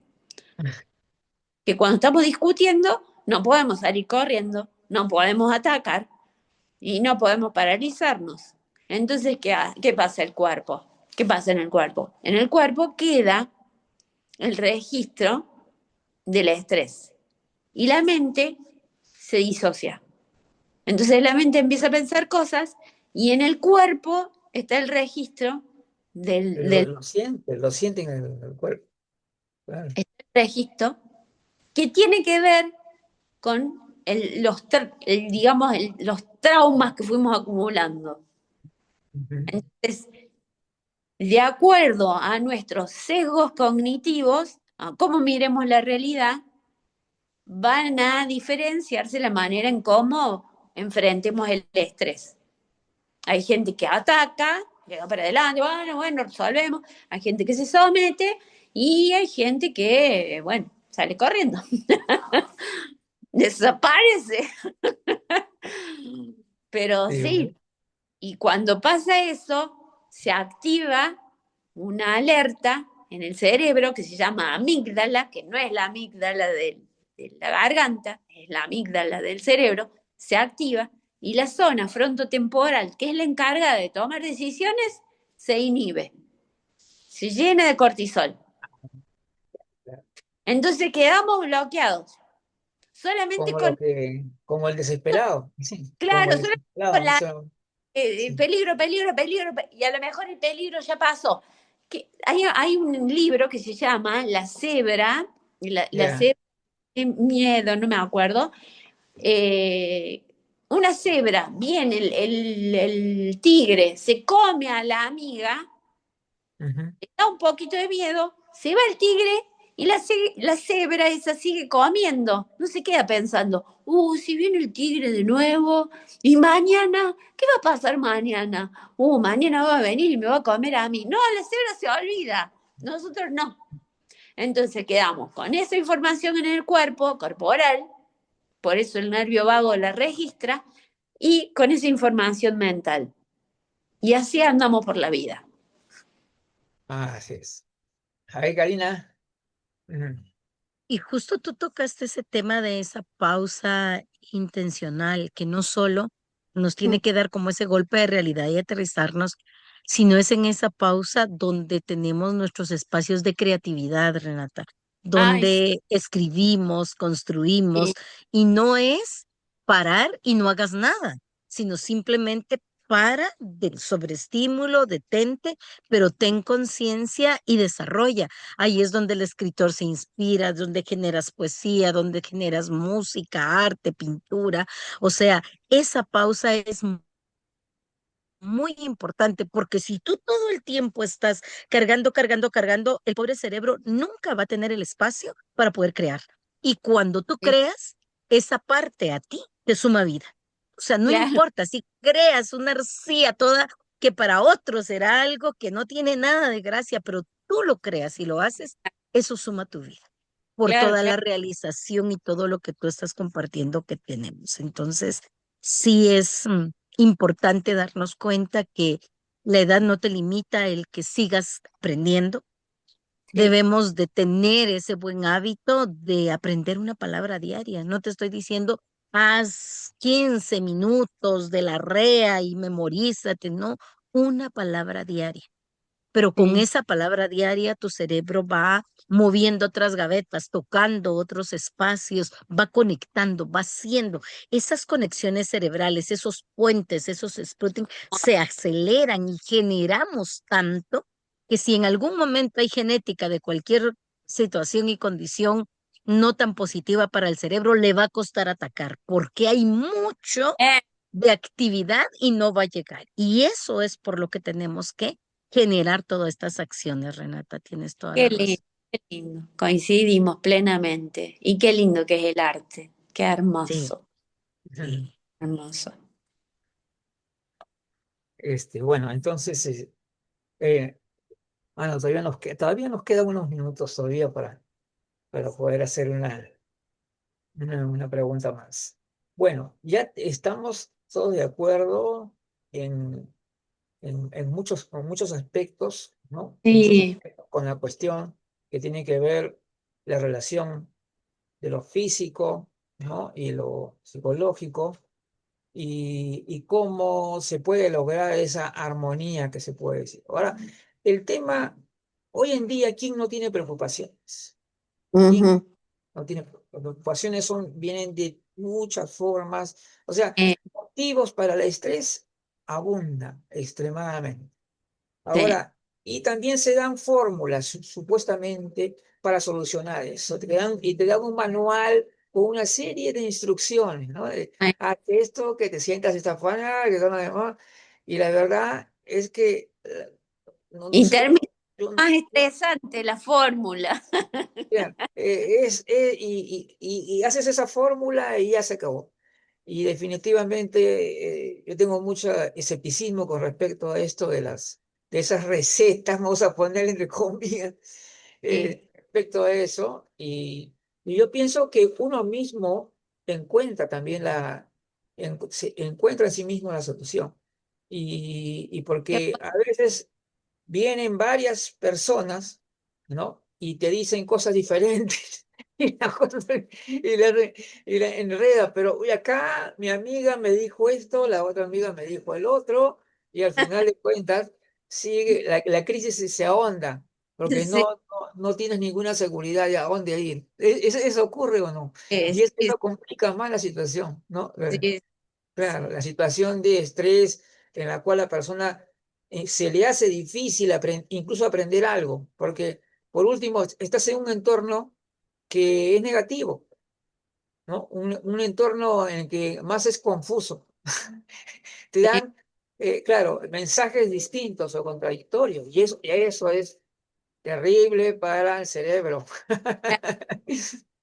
Speaker 2: Que cuando estamos discutiendo no podemos salir corriendo, no podemos atacar y no podemos paralizarnos. Entonces, ¿qué pasa el cuerpo? ¿Qué pasa en el cuerpo? En el cuerpo queda el registro del estrés y la mente se disocia. Entonces la mente empieza a pensar cosas y en el cuerpo está el registro del
Speaker 1: Lo sienten en el cuerpo, claro.
Speaker 2: registro que tiene que ver con digamos, los traumas que fuimos acumulando.
Speaker 1: Ujú.
Speaker 2: Entonces, de acuerdo a nuestros sesgos cognitivos, a cómo miremos la realidad, van a diferenciarse la manera en cómo enfrentemos el estrés. Hay gente que ataca, le va para adelante, bueno, resolvemos. Hay gente que se somete y hay gente que, bueno, sale corriendo, desaparece. Pero
Speaker 1: Sí, bueno.
Speaker 2: sí, y cuando pasa eso, se activa una alerta en el cerebro que se llama amígdala, que no es la amígdala de la garganta, es la amígdala del cerebro, se activa y la zona frontotemporal, que es la encargada de tomar decisiones, se inhibe, se llena de cortisol. Entonces quedamos bloqueados. Solamente
Speaker 1: Como
Speaker 2: con,
Speaker 1: como el desesperado, sí, como
Speaker 2: claro,
Speaker 1: el
Speaker 2: solamente
Speaker 1: desesperado
Speaker 2: con
Speaker 1: en ese sí,
Speaker 2: peligro, peligro, peligro, y a lo mejor el peligro ya pasó. Hay un libro que se llama La cebra, la
Speaker 1: ya,
Speaker 2: cebra de miedo, no me acuerdo. Eh, una cebra, bien, el tigre se come a la amiga,
Speaker 1: ujú.
Speaker 2: le da un poquito de miedo, se va el tigre y la cebra esa sigue comiendo. No se queda pensando, si viene el tigre de nuevo, y mañana, ¿qué va a pasar mañana? Mañana va a venir y me va a comer a mí. No, la cebra se olvida, nosotros no. Entonces quedamos con esa información en el cuerpo corporal, por eso el nervio vago la registra, y con esa información mental. Y así andamos por la vida.
Speaker 1: Así es. A ver, Karina. Ujú.
Speaker 3: Y justo tú tocaste ese tema de esa pausa intencional, que no solo nos tiene que dar como ese golpe de realidad y aterrizarnos, sino es en esa pausa donde tenemos nuestros espacios de creatividad, Renata,
Speaker 2: Ay,
Speaker 3: donde escribimos, construimos,
Speaker 2: sí.
Speaker 3: y no es parar y no hagas nada, sino simplemente para del sobreestímulo, detente, pero ten conciencia y desarrolla. Ahí es donde el escritor se inspira, donde generas poesía, donde generas música, arte, pintura. O sea, esa pausa es muy importante, porque si tú todo el tiempo estás cargando, cargando, cargando, el pobre cerebro nunca va a tener el espacio para poder crear. Y cuando tú
Speaker 2: Sí,
Speaker 3: creas, esa parte a ti te suma vida. O sea, no
Speaker 2: claro,
Speaker 3: importa si creas una arcilla toda que para otros será algo que no tiene nada de gracia, pero tú lo creas y lo haces, eso suma tu vida por
Speaker 2: claro,
Speaker 3: toda
Speaker 2: claro.
Speaker 3: la realización y todo lo que tú estás compartiendo que tenemos. Entonces, sí es importante darnos cuenta que la edad no te limita el que sigas aprendiendo.
Speaker 2: Sí.
Speaker 3: Debemos de tener ese buen hábito de aprender una palabra diaria. No te estoy diciendo, haz 15 minutos de la REA y memorízate, no, una palabra diaria, pero con
Speaker 2: Sí.
Speaker 3: esa palabra diaria tu cerebro va moviendo otras gavetas, tocando otros espacios, va conectando, va haciendo esas conexiones cerebrales, esos puentes, esos splitting, se aceleran y generamos tanto que si en algún momento hay genética de cualquier situación y condición no tan positiva para el cerebro, le va a costar atacar, porque hay mucho
Speaker 2: Eh,
Speaker 3: de actividad y no va a llegar. Y eso es por lo que tenemos que generar todas estas acciones, Renata, tienes toda la
Speaker 2: qué lindo,
Speaker 3: razón.
Speaker 2: qué lindo. Coincidimos plenamente. Y qué lindo que es el arte. Qué
Speaker 3: Sí,
Speaker 2: hermoso,
Speaker 3: sí.
Speaker 2: hermoso.
Speaker 1: Bueno, entonces, eh, bueno, todavía nos quedan unos minutos todavía para poder hacer una pregunta más. Bueno, ya estamos todos de acuerdo en, en muchos aspectos, ¿no? En muchos
Speaker 2: Sí,
Speaker 1: aspectos con la cuestión que tiene que ver la relación de lo físico, ¿no? Y lo psicológico, y cómo se puede lograr esa armonía que se puede decir. Ahora, el tema, hoy en día, ¿quién no tiene preocupaciones? ¿Quién
Speaker 2: ujú,
Speaker 1: no tiene preocupaciones? Vienen de muchas formas. O sea,
Speaker 2: eh,
Speaker 1: motivos para el estrés abundan extremadamente.
Speaker 2: sí,
Speaker 1: Ahora, y también se dan fórmulas supuestamente para solucionar eso. Y te dan un manual con una serie de instrucciones, ¿no?
Speaker 2: eh,
Speaker 1: Haz esto, que te sientas de esta forma, que son además. Y la verdad es que no
Speaker 2: y
Speaker 1: sé,
Speaker 2: termina
Speaker 1: yo,
Speaker 2: más estresante la fórmula.
Speaker 1: mira, y haces esa fórmula y ya se acabó. Y definitivamente yo tengo mucho escepticismo con respecto a esto de esas recetas, vamos a poner entre comillas,
Speaker 2: Sí,
Speaker 1: respecto a eso. Y yo pienso que uno mismo encuentra también se encuentra en sí mismo la solución. Y porque a veces vienen varias personas, ¿no? Y te dicen cosas diferentes y y la enreda, pero uy, acá mi amiga me dijo esto, la otra amiga me dijo el otro, y al final de cuentas sigue, la crisis se ahonda, porque
Speaker 2: sí,
Speaker 1: no tienes ninguna seguridad de a dónde ir. ¿Eso ocurre o no? Y
Speaker 2: sí,
Speaker 1: eso complica más la situación, ¿no?
Speaker 2: sí,
Speaker 1: Claro, la situación de estrés en la cual la persona se le hace difícil incluso aprender algo, porque por último estás en un entorno que es negativo, ¿no? Un entorno en el que más es confuso. Te
Speaker 2: sí.
Speaker 1: dan, claro, mensajes distintos o contradictorios, y eso es terrible para el cerebro.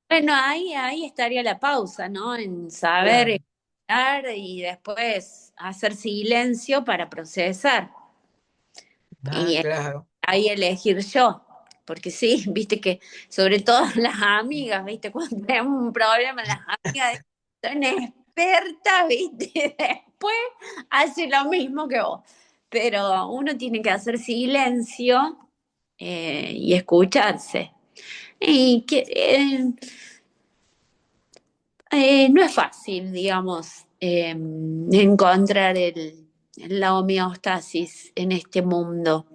Speaker 2: Bueno, ahí estaría la pausa, ¿no? En saber
Speaker 1: Claro,
Speaker 2: escuchar y después hacer silencio para procesar. Y
Speaker 1: claro.
Speaker 2: ahí elegir yo. Porque sí, viste que sobre todo las amigas, viste, cuando tenemos un problema, las amigas son expertas, viste, después hace lo mismo que vos. Pero uno tiene que hacer silencio y escucharse. Y que, no es fácil, digamos, encontrar la homeostasis en este mundo,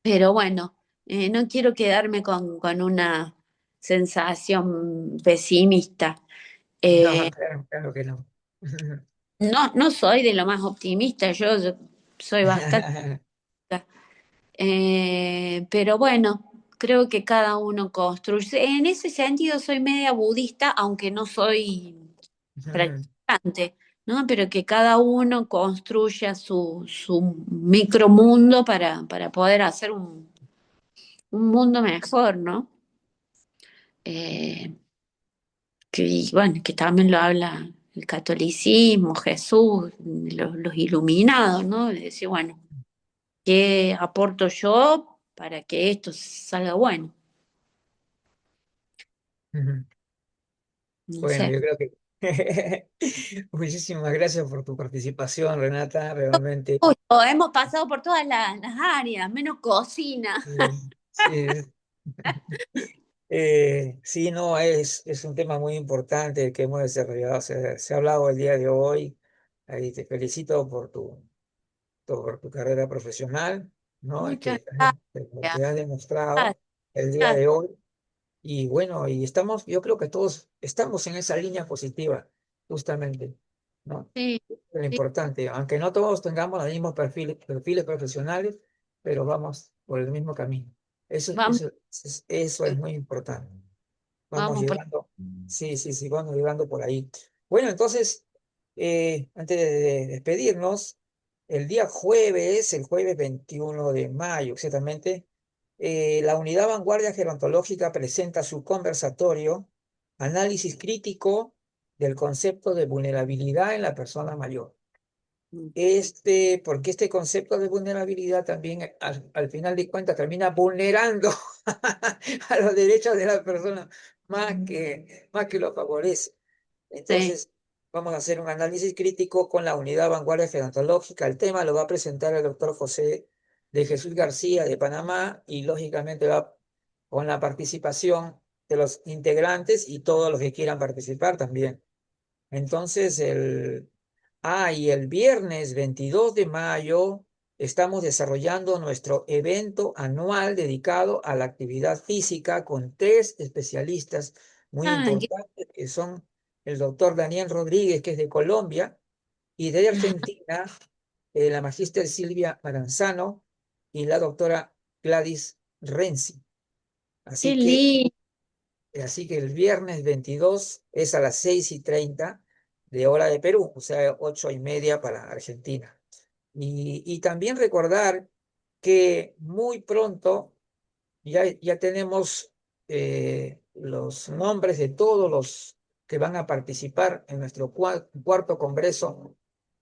Speaker 2: pero bueno, no quiero quedarme con una sensación pesimista.
Speaker 1: No,
Speaker 2: Eh,
Speaker 1: claro, claro que no.
Speaker 2: no, no soy de lo más optimista, yo soy bastante, pero bueno, creo que cada uno construye. En ese sentido soy media budista, aunque no soy practicante, ¿no? Pero que cada uno construya su micromundo para poder hacer un mundo mejor, ¿no? Eh, y bueno, que también lo habla el catolicismo, Jesús, los iluminados, ¿no? Es decir, bueno, ¿qué aporto yo para que esto salga bueno? No
Speaker 1: Bueno,
Speaker 2: sé.
Speaker 1: yo creo que muchísimas gracias por tu participación, Renata. Realmente,
Speaker 2: Uy, hemos pasado por todas las áreas, menos cocina.
Speaker 1: sí, sí, no, es un tema muy importante el que hemos desarrollado, se ha hablado el día de hoy. Ahí te felicito por tu carrera profesional, ¿no? Y
Speaker 2: Muchas
Speaker 1: que has demostrado el día
Speaker 2: gracias.
Speaker 1: de hoy. Y bueno, yo creo que todos estamos en esa línea positiva, justamente, ¿no?
Speaker 2: Sí,
Speaker 1: Lo
Speaker 2: sí,
Speaker 1: importante, aunque no todos tengamos los mismos perfiles profesionales, pero vamos por el mismo camino.
Speaker 2: vamos,
Speaker 1: Eso es muy importante. Vamos
Speaker 2: vamos por
Speaker 1: llegando, sí, sí, sí, vamos llegando por ahí. Bueno, entonces, antes de despedirnos, el jueves 21 de mayo, exactamente, la Unidad Vanguardia Gerontológica presenta su conversatorio, Análisis crítico del concepto de vulnerabilidad en la persona mayor. Porque este concepto de vulnerabilidad también al final de cuentas termina vulnerando a los derechos de la persona más que lo favorece.
Speaker 2: sí.
Speaker 1: Entonces, vamos a hacer un análisis crítico con la unidad vanguardia gerontológica. El tema lo va a presentar el doctor José de Jesús García de Panamá y lógicamente va con la participación de los integrantes y todos los que quieran participar también. Entonces, y el viernes 22 de mayo estamos desarrollando nuestro evento anual dedicado a la actividad física con tres especialistas muy
Speaker 2: Ah,
Speaker 1: importantes, que son el doctor Daniel Rodríguez, que es de Colombia, y de Argentina, la magíster Silvia Maranzano y la doctora Gladys Renzi.
Speaker 2: qué
Speaker 1: Así que
Speaker 2: lindo.
Speaker 1: Así que el viernes 22 es a las 6:30 de hora de Perú, o sea, 8:30 para Argentina. Y también recordar que muy pronto ya tenemos los nombres de todos los que van a participar en nuestro cuarto congreso,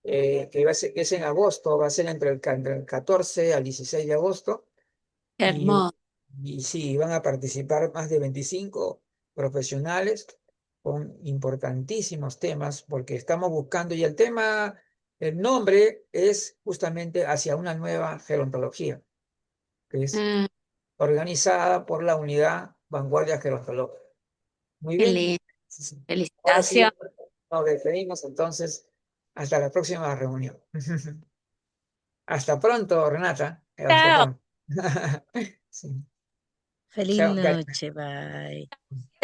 Speaker 1: que es en agosto, va a ser entre el 14 al 16 de agosto. Y,
Speaker 2: Hermoso.
Speaker 1: y sí, van a participar más de 25 profesionales con importantísimos temas, porque estamos buscando, y el nombre es justamente hacia una nueva gerontología, que es
Speaker 2: Ah,
Speaker 1: organizada por la unidad Vanguardia Gerontológica. Muy
Speaker 2: qué
Speaker 1: bien.
Speaker 2: lindo.
Speaker 1: Sí, sí. Ahora sí,
Speaker 2: Felicitaciones.
Speaker 1: nos despedimos entonces. Hasta la próxima reunión. Hasta pronto, Renata. Hasta
Speaker 2: Chao.
Speaker 1: pronto. Sí.
Speaker 3: Feliz
Speaker 1: Chao.
Speaker 3: noche, bye.